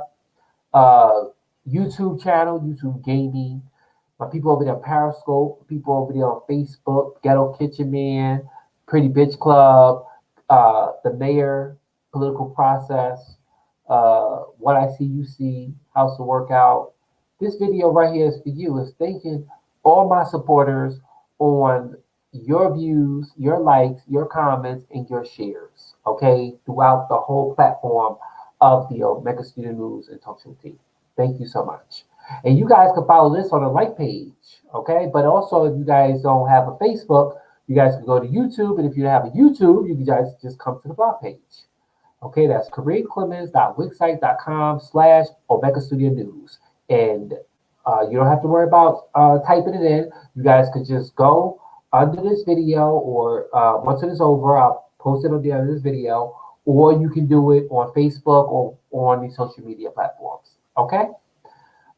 YouTube channel, YouTube Gaming, my people over there on Periscope, people over there on Facebook, Ghetto Kitchen Man, Pretty Bitch Club, the Mayor, Political Process, What I See You See, House of Workout. This video right here is for you. It's thanking all my supporters on your views, your likes, your comments, and your shares, okay, throughout the whole platform of the Omega Studio News and Talk Show Team. Thank you so much. And you guys can follow this on the like page, okay? But also, if you guys don't have a Facebook, you guys can go to YouTube. And if you have a YouTube, you guys just come to the blog page. Okay, that's KareemClemens.wixsite.com/Omega Studio News. And you don't have to worry about typing it in. You guys could just go under this video, or once it is over, I'll post it on the end of this video, or you can do it on Facebook or on the social media platforms. Okay?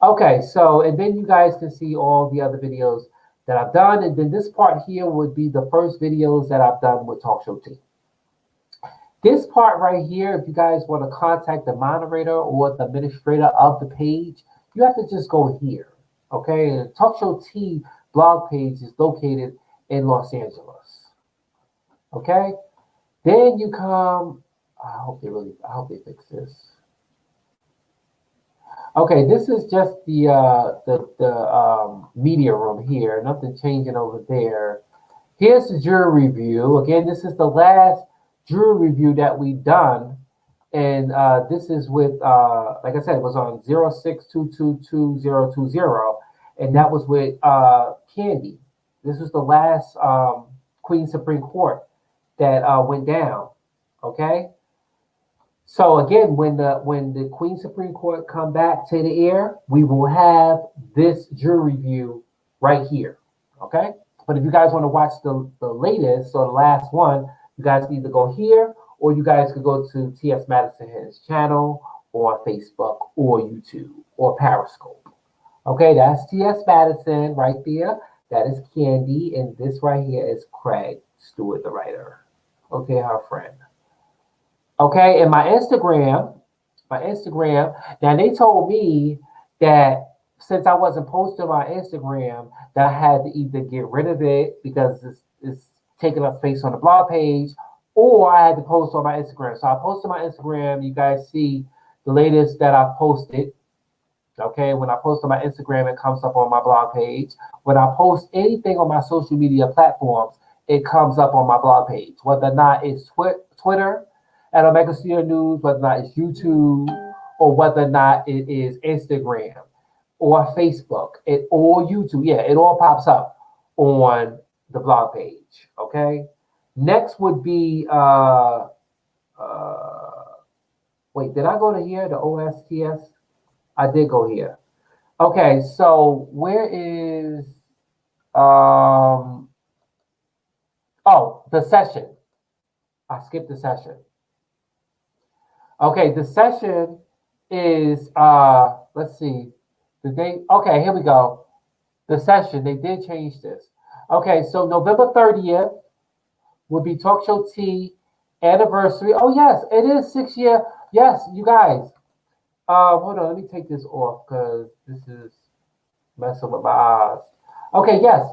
Okay, so, and then you guys can see all the other videos that I've done. And then this part here would be the first videos that I've done with Talk Show Team. This part right here, if you guys want to contact the moderator or the administrator of the page, you have to just go here. Okay? And the Talk Show Team blog page is located in Los Angeles. Okay? Then you come, I hope they fix this. Okay, this is just the media room here. Nothing changing over there. Here's the jury review. Again, this is the last jury review that we've done. And this is with, like I said, it was on 06222020. And that was with Candy. This was the last Queen Supreme Court that went down. Okay? So again, when the Queen Supreme Court come back to the air, we will have this jury review right here. Okay? But if you guys want to watch the latest or the last one, you guys can either go here, or you guys could go to T.S. Madison his channel, or Facebook, or YouTube, or Periscope. Okay, that's T.S. Madison right there. That is Candy, and this right here is Craig Stewart, the writer. Okay, her friend. Okay, and my Instagram, now they told me that since I wasn't posting my Instagram, that I had to either get rid of it because it's taking up space on the blog page, or I had to post on my Instagram. So I posted my Instagram. You guys see the latest that I posted. Okay, when I post on my Instagram, it comes up on my blog page. When I post anything on my social media platforms, it comes up on my blog page. Whether or not it's Twitter at Omega Studio News, whether or not it's YouTube, or whether or not it is Instagram or Facebook, or YouTube. Yeah, it all pops up on the blog page. Okay. Next would be uh, wait, did I go to here? The OSTS? I did go here. Okay, so where is the session? I skipped the session. Okay, the session is let's see. The date. Okay, here we go. The session, they did change this. Okay, so November 30th will be Talk Show T anniversary. Oh yes, it is 6 year. Yes, you guys. Hold on, let me take this off because this is messing with my eyes. Okay, yes.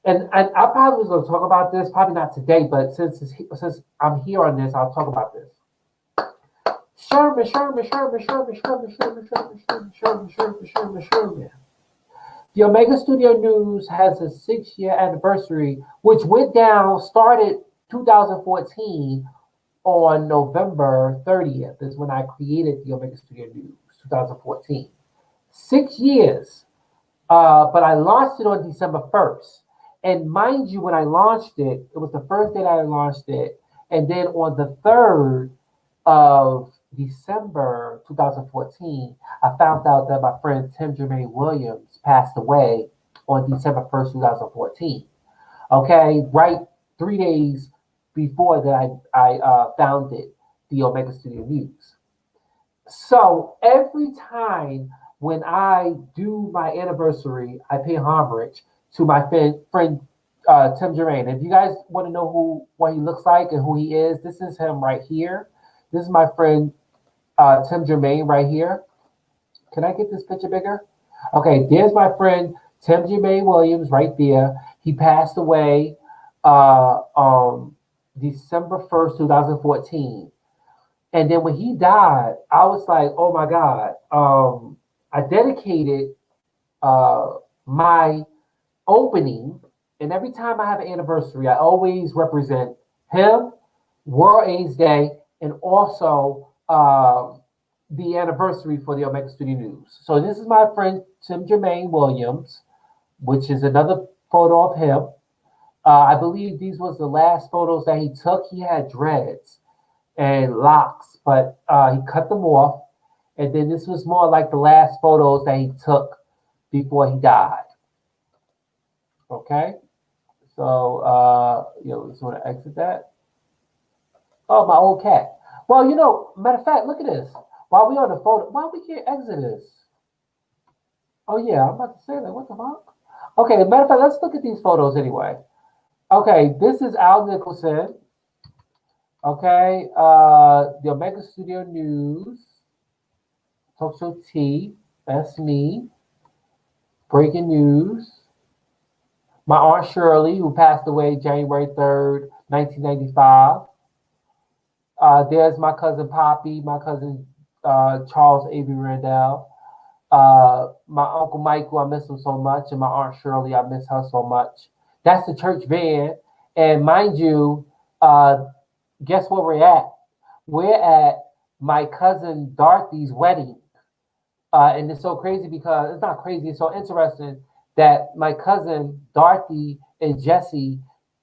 And I probably was going to talk about this, probably not today, but since I'm here on this, I'll talk about this. Sherman. The Omega Studio News has a 6 year anniversary, which started 2014 on November 30th, is when I created the Omega Studio News, 2014. 6 years, but I launched it on December 1st. And mind you, when I launched it, it was the first day that I launched it. And then on the 3rd of December 2014, I found out that my friend Tim Jermaine Williams passed away on December 1st, 2014. Okay, right 3 days before that I founded the Omega Studio News. So every time when I do my anniversary, I pay homage to my friend Tim Jermaine. If you guys want to know what he looks like and who he is, this is him right here. This is my friend Tim Jermaine right here. Can I get this picture bigger? Okay, there's my friend Tim Jermaine Williams right there. He passed away December 1st, 2014. And then when he died, I was like, oh my God. I dedicated my opening, and every time I have an anniversary, I always represent him, World AIDS Day, and also the anniversary for the Omega Studio News. So this is my friend Tim Jermaine Williams, which is another photo of him. I believe these was the last photos that he took. He had dreads and locks, but he cut them off. And then this was more like the last photos that he took before he died. Okay, so just want to exit that. Oh, my old cat. Well, matter of fact, look at this. While we on the photo, why we can't exit this? Oh yeah, I'm about to say that. What the fuck? Okay, matter of fact, let's look at these photos anyway. Okay, this is Al Nicholson. Okay, the Omega Studio News, Talk Show T, that's me. Breaking news. My Aunt Shirley, who passed away January 3rd, 1995. There's my cousin Poppy, my cousin Charles Avery Randall. My Uncle Michael, I miss him so much, and my Aunt Shirley, I miss her so much. That's the church van. And mind you, guess where we're at? We're at my cousin Dorothy's wedding. And it's so crazy because it's not crazy, it's so interesting that my cousin Dorothy and Jesse,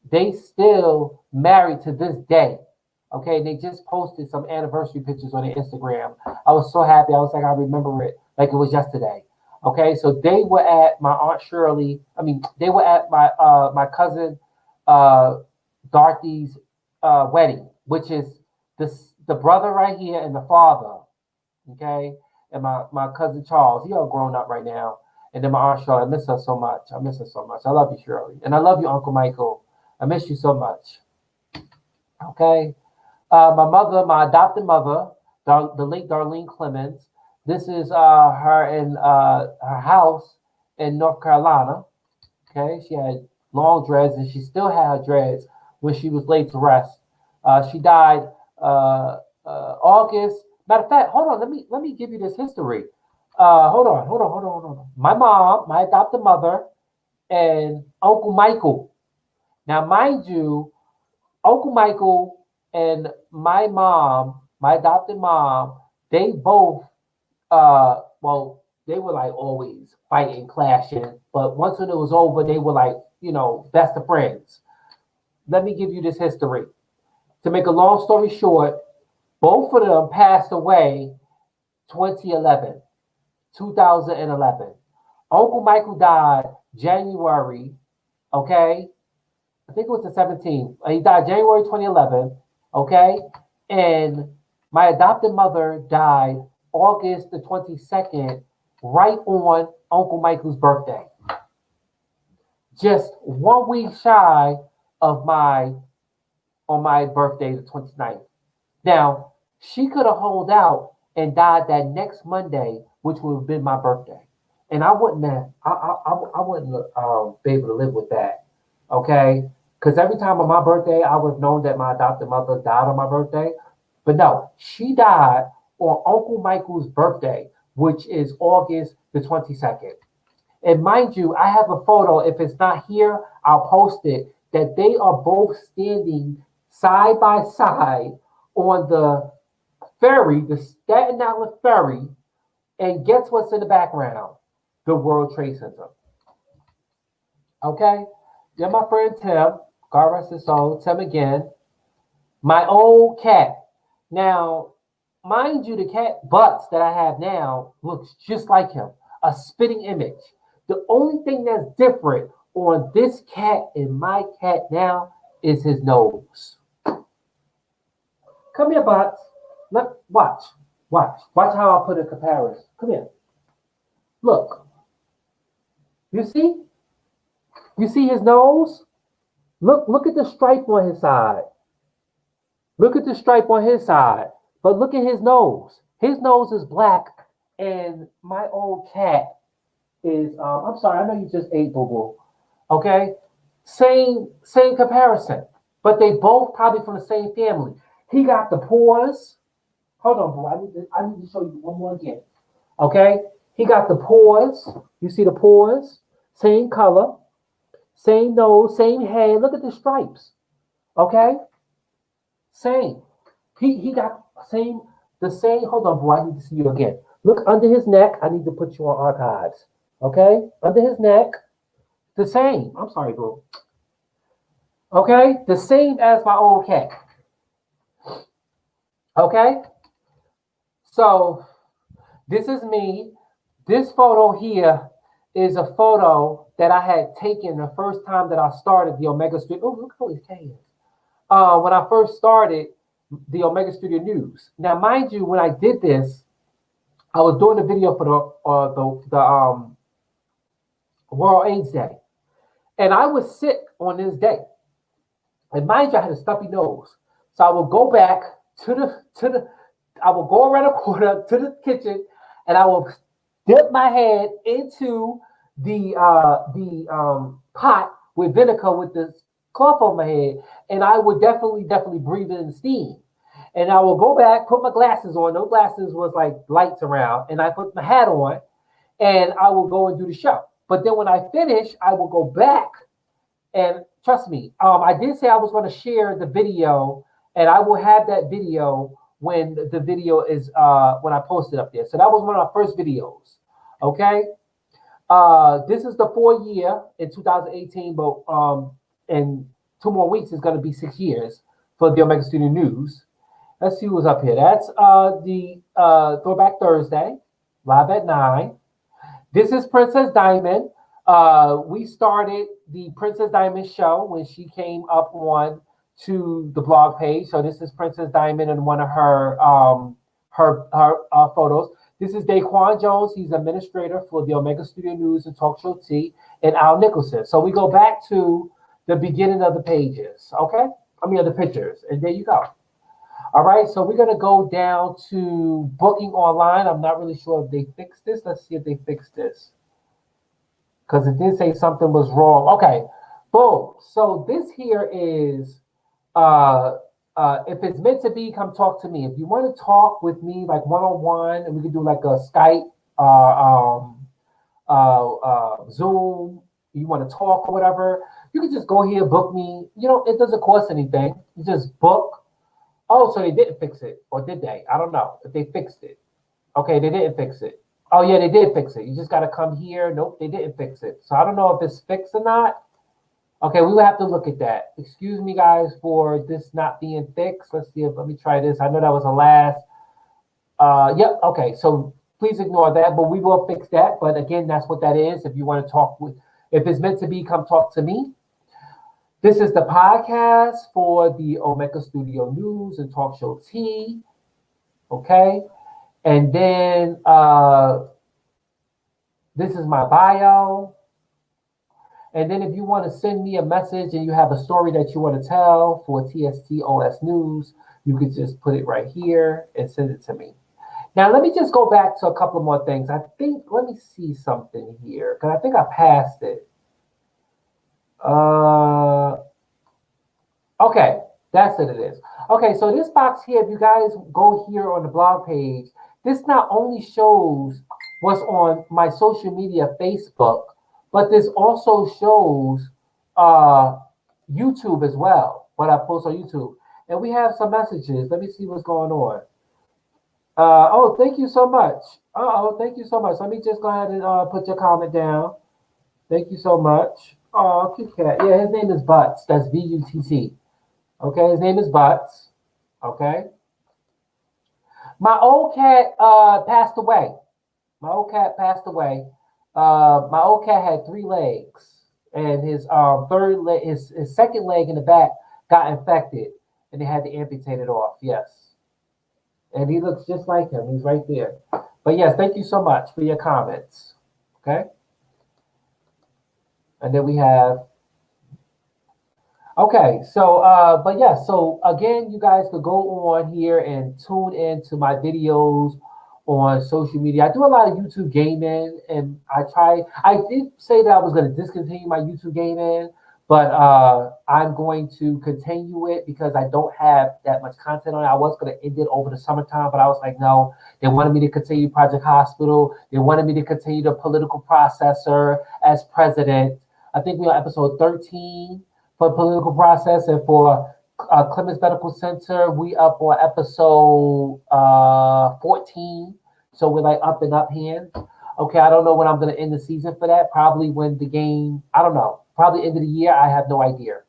they still married to this day. Okay, they just posted some anniversary pictures on their Instagram. I was so happy. I was like, I remember it like it was yesterday. Okay, so they were at my Aunt Shirley. They were at my cousin Dorothy's wedding, which is the brother right here and the father. Okay, and my cousin Charles. He all grown up right now. And then my Aunt Shirley. I miss her so much. I miss her so much. I love you, Shirley, and I love you, Uncle Michael. I miss you so much. Okay. My mother, my adopted mother, the late Darlene Clemens. This is her in her house in North Carolina. Okay, she had long dreads, and she still had dreads when she was laid to rest. She died August. Matter of fact, hold on. Let me give you this history. Hold on. My mom, my adopted mother, and Uncle Michael. Now, mind you, Uncle Michael and my mom, my adopted mom, they both well, they were like always fighting, clashing. But once when it was over, they were like, best of friends. Let me give you this history. To make a long story short, both of them passed away 2011, 2011. Uncle Michael died January, okay? I think it was the 17th. He died January 2011, okay? And my adopted mother died August the 22nd, right on Uncle Michael's birthday. Just 1 week shy of my birthday, the 29th. Now, she could have held out and died that next Monday, which would have been my birthday. And I wouldn't have, I wouldn't be able to live with that. Okay? Because every time on my birthday, I would have known that my adopted mother died on my birthday. But no, she died on Uncle Michael's birthday, which is August the 22nd. And mind you, I have a photo. If it's not here, I'll post it. That they are both standing side by side on the ferry, the Staten Island ferry. And guess what's in the background? The World Trade Center. Okay? You're my friend Tim. God rest his soul. Tim again. My old cat. Now, mind you, the cat Butts that I have now looks just like him. A spitting image. The only thing that's different on this cat and my cat now is his nose. Come here, Butts. Look, watch. Watch how I put a comparison. Come here. Look. You see? You see his nose? Look at the stripe on his side. Look at the stripe on his side. But look at his nose. His nose is black, and my old cat is. I'm sorry. I know you just ate, boo boo. Okay, same comparison, but they both probably from the same family. He got the paws. Hold on, boo. I need to show you one more again. Okay, he got the paws. You see the paws? Same color, same nose, same head. Look at the stripes. Okay, same. He got same the same. Hold on, boy. I need to see you again. Look under his neck. I need to put you on archives. Okay, under his neck, the same. I'm sorry, boo. Okay, the same as my old cat. Okay, so this is me. This photo here is a photo that I had taken the first time that I started the Omega Studio. Oh, look how his hands. When I first started the Omega Studio News. Now, mind you, when I did this, I was doing a video for the World AIDS Day, and I was sick on this day. And mind you, I had a stuffy nose, so I would go back I would go around the corner to the kitchen, and I would dip my head into the pot with vinegar with the cloth on my head, and I would definitely breathe in steam. And I will go back, put my glasses on. No glasses was like lights around, and I put my hat on, and I will go and do the show. But then when I finish, I will go back, and trust me, I did say I was going to share the video, and I will have that video when the video is when I post it up there. So that was one of my first videos. Okay. This is the 4th year in 2018, but in 2 more weeks is going to be 6 years for the Omega Studio News. Let's see who's up here. That's the Throwback Thursday, live at 9. This is Princess Diamond. We started the Princess Diamond show when she came up on to the blog page. So this is Princess Diamond and one of her photos. This is Daquan Jones. He's administrator for the Omega Studio News and Talk Show T, and Al Nicholson. So we go back to the beginning of the pages, okay? Of the pictures, and there you go. All right, so we're going to go down to booking online. I'm not really sure if they fixed this. Let's see if they fixed this, because it did say something was wrong. Okay, boom. So this here is Uh, if it's meant to be, come talk to me. If you want to talk with me, like one on one, and we can do like a Skype, Zoom, you want to talk or whatever, you can just go here, book me. It doesn't cost anything. You just book. Oh, so they didn't fix it, or did they? I don't know if they fixed it. Okay, they didn't fix it. Oh yeah, they did fix it. You just got to come here. Nope, they didn't fix it. So I don't know if it's fixed or not. Okay, we will have to look at that. Excuse me, guys, for this not being fixed. Let me try this. I know that was the last. Yep. Okay, so please ignore that, but we will fix that. But again, that's what that is. If you want to talk with, if it's meant to be, come talk to me. This is the podcast for the Omega Studio News and Talk Show T. Okay, and then this is my bio. And then if you want to send me a message and you have a story that you want to tell for TSTOS News, you could just put it right here and send it to me. Now, let me just go back to a couple more things. Let me see something here, because I think I passed it. Okay, that's what it is. Okay, so this box here, if you guys go here on the blog page, this not only shows what's on my social media, Facebook, but this also shows YouTube as well, what I post on YouTube. And we have some messages. Let me see what's going on. Oh, thank you so much. Thank you so much. Let me just go ahead and put your comment down. Thank you so much. Oh, Kit Kat. Yeah, his name is Butts. That's Butts. Okay, his name is Butts. Okay. My old cat passed away. My old cat passed away. My old cat had 3 legs, and his third leg, his second leg in the back got infected, and they had to amputate it off. Yes, and he looks just like him. He's right there. But yes, thank you so much for your comments. Okay, and then we have. Okay, so but yeah, so again, you guys could go on here and tune in to my videos on social media. I do a lot of YouTube gaming, and I did say that I was going to discontinue my YouTube gaming, but I'm going to continue it because I don't have that much content on it. I was going to end it over the summertime, but I was like, no, they wanted me to continue Project Hospital. They wanted me to continue the political processor as president. I think we're on episode 13 for political process, and for Clemens Medical Center, we up on episode 14. So we're like up and up here. Okay, I don't know when I'm going to end the season for that. Probably when the game, I don't know. Probably end of the year. I have no idea.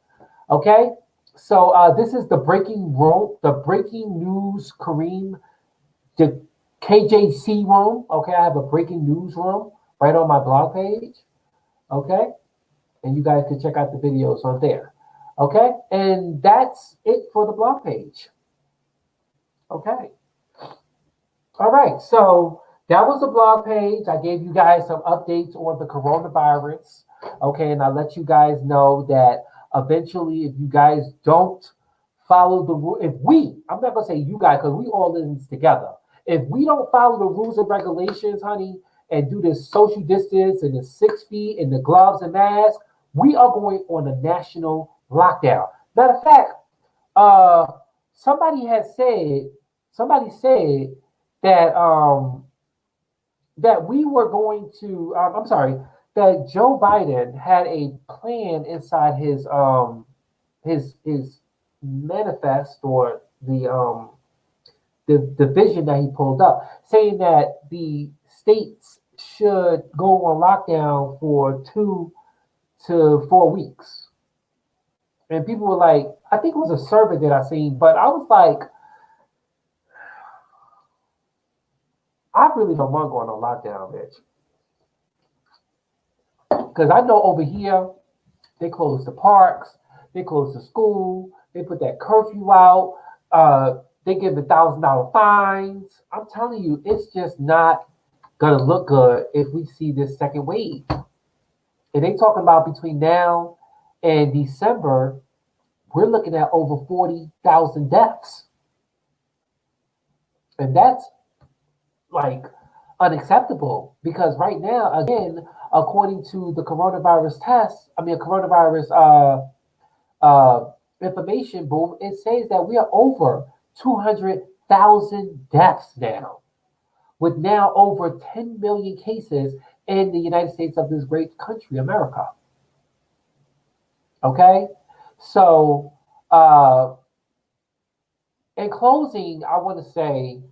Okay, so this is the breaking news, Kareem, the KJC room. Okay, I have a breaking news room right on my blog page. Okay, and you guys can check out the videos on there. Okay, and that's it for the blog page. Okay. All right, so that was the blog page. I gave you guys some updates on the coronavirus. Okay, and I let you guys know that eventually, if you guys don't follow the rule, I'm not gonna say you guys because we all in this together. If we don't follow the rules and regulations, honey, and do this social distance and the 6 feet and the gloves and masks, we are going on a national lockdown. Matter of fact, somebody said that that we were going to. I'm sorry, that Joe Biden had a plan inside his manifest, or the vision that he pulled up, saying that the states should go on lockdown for 2 to 4 weeks. And people were like, I think it was a survey that I seen, but I was like, I really don't want going on lockdown, bitch. Because I know over here, they close the parks, they close the school, they put that curfew out, they give $1,000 fines. I'm telling you, it's just not gonna look good if we see this second wave. And they talking about between now and December, we're looking at over 40,000 deaths. And that's like unacceptable, because right now, again, according to the coronavirus information boom, it says that we are over 200,000 deaths now, with now over 10 million cases in the United States of this great country, America. Okay? So, uh, in closing, I want to say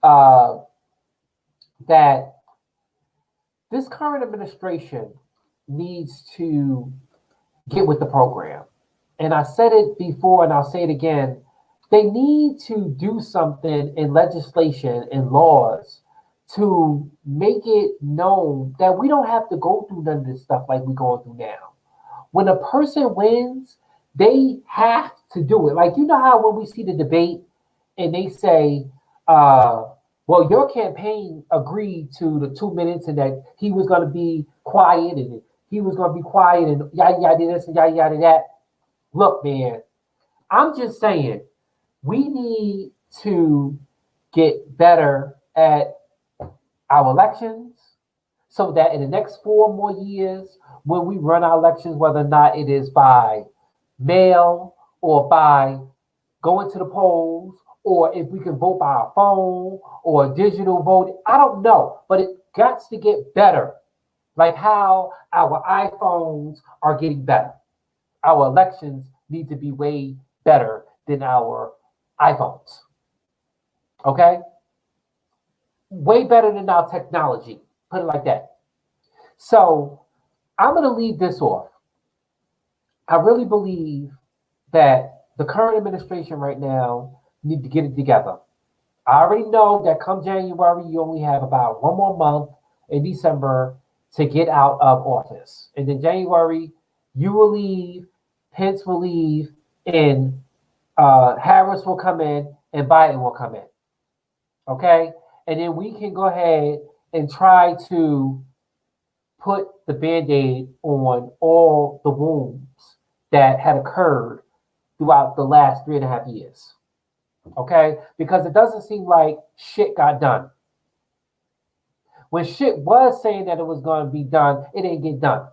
uh, that this current administration needs to get with the program. And I said it before and I'll say it again. They need to do something in legislation and laws to make it known that we don't have to go through none of this stuff like we're going through now. When a person wins, they have to do it. Like, you know how when we see the debate and they say, uh, well, your campaign agreed to the 2 minutes and that he was going to be quiet and he was going to be quiet and yada yada this and yada yada that. Look, man, I'm just saying we need to get better at our elections so that in the next 4 more years, when we run our elections, whether or not it is by mail or by going to the polls, or if we can vote by our phone or digital vote, I don't know, but it got to get better. Like how our iPhones are getting better. Our elections need to be way better than our iPhones. Okay? Way better than our technology. Put it like that. So I'm going to leave this off. I really believe that the current administration right now need to get it together. I already know that come January, you only have about 1 more month in December to get out of office. And then January, you will leave, Pence will leave, and Harris will come in, and Biden will come in. Okay? And then we can go ahead and try to put the band aid on all the wounds that had occurred throughout the last 3.5 years. Okay? Because it doesn't seem like shit got done. When shit was saying that it was going to be done, it didn't get done.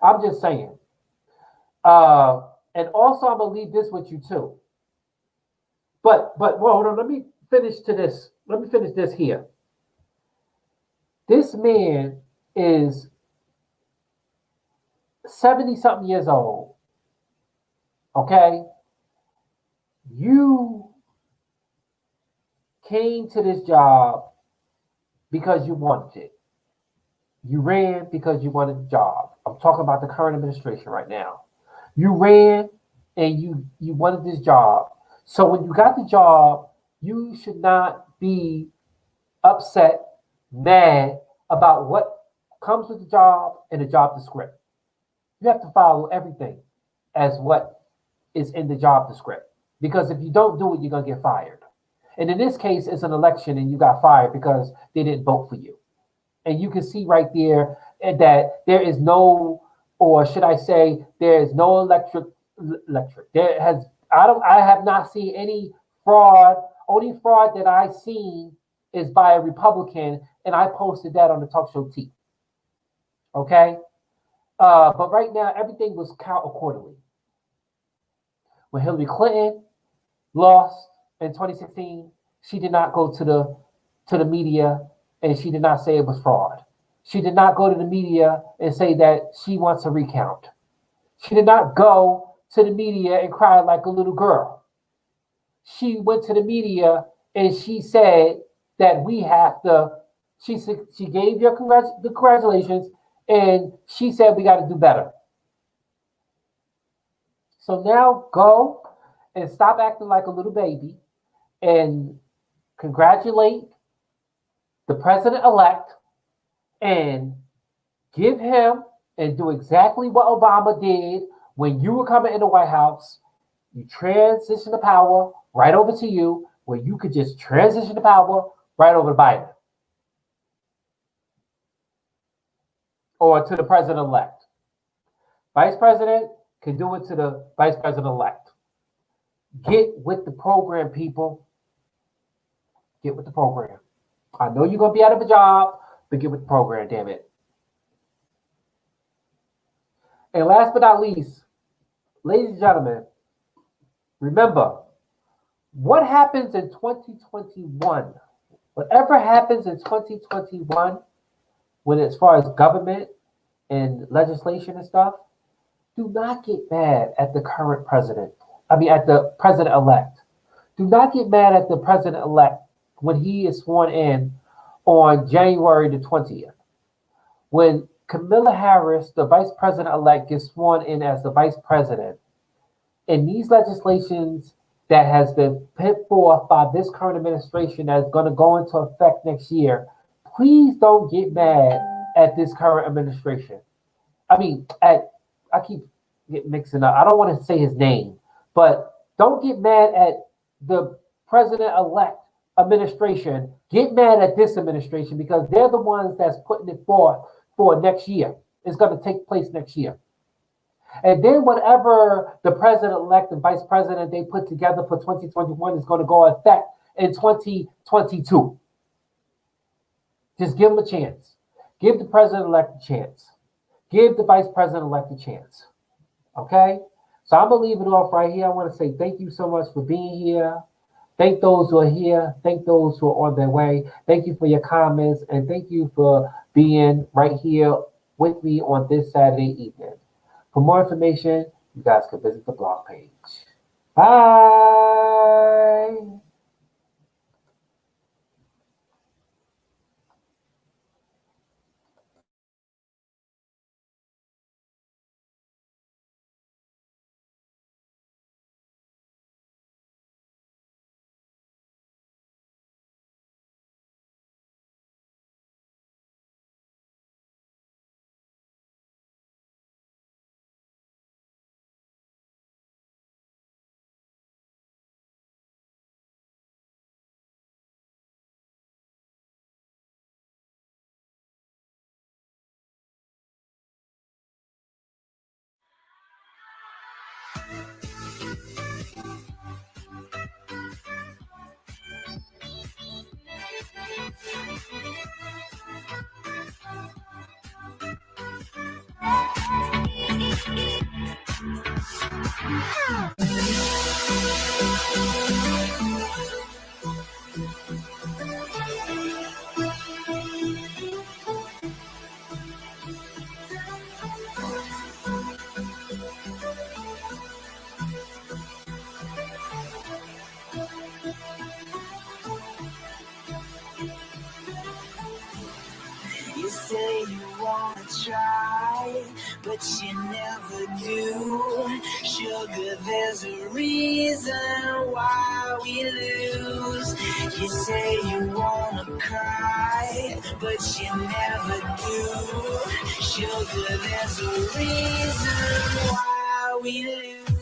I'm just saying. And also, I'm gonna leave this with you too. But well, hold on. Let me finish to this. Let me finish this here. This man is 70 something years old. Okay, you came to this job because you wanted it. You ran because you wanted the job. I'm talking about the current administration right now. You ran and you wanted this job. So when you got the job, you should not be upset, mad about what comes with the job and the job description. You have to follow everything as what is in the job description. Because if you don't do it, you're gonna get fired. And in this case, it's an election and you got fired because they didn't vote for you. And you can see right there that there is no, or should I say, there is no electric. I have not seen any fraud. Only fraud that I've seen is by a Republican, and I posted that on the talk show T. Okay, but right now everything was count accordingly. When Hillary Clinton lost in 2016, she did not go to the media and she did not say it was fraud. She did not go to the media and say that she wants a recount. She did not go to the media and cry like a little girl. She went to the media and she said that we have to. She gave you the congratulations and she said we got to do better. So now go and stop acting like a little baby and congratulate the president elect and give him and do exactly what Obama did when you were coming in the White House. You transition the power right over to you, where you could just transition the power right over to Biden or to the president elect. Vice president can do it to the vice president elect. Get with the program, people. Get with the program. I know you're going to be out of a job, but get with the program, damn it. And last but not least, ladies and gentlemen, remember what happens in 2021, whatever happens in 2021, when as far as government and legislation and stuff, do not get mad at the current president. I mean, at the president elect. Do not get mad at the president elect when he is sworn in on January the 20th. When Kamala Harris, the vice president elect, gets sworn in as the vice president, and these legislations that has been put forth by this current administration that's going to go into effect next year, please don't get mad at this current administration. I mean, I keep mixing up. I don't want to say his name, but don't get mad at the president-elect administration. Get mad at this administration because they're the ones that's putting it forth for next year. It's going to take place next year. And then whatever the president-elect and vice president they put together for 2021 is going to go effect in 2022. Just give them a chance. Give the president-elect a chance. Give the vice president-elect a chance. Okay? So I'm going to leave it off right here. I want to say thank you so much for being here. Thank those who are here. Thank those who are on their way. Thank you for your comments. And thank you for being right here with me on this Saturday evening. For more information, you guys can visit the blog page. Bye. You say you wanna try, but you never do. Sugar, there's a reason why we lose. You say you wanna cry, but you never do. Sugar, there's a reason why we lose.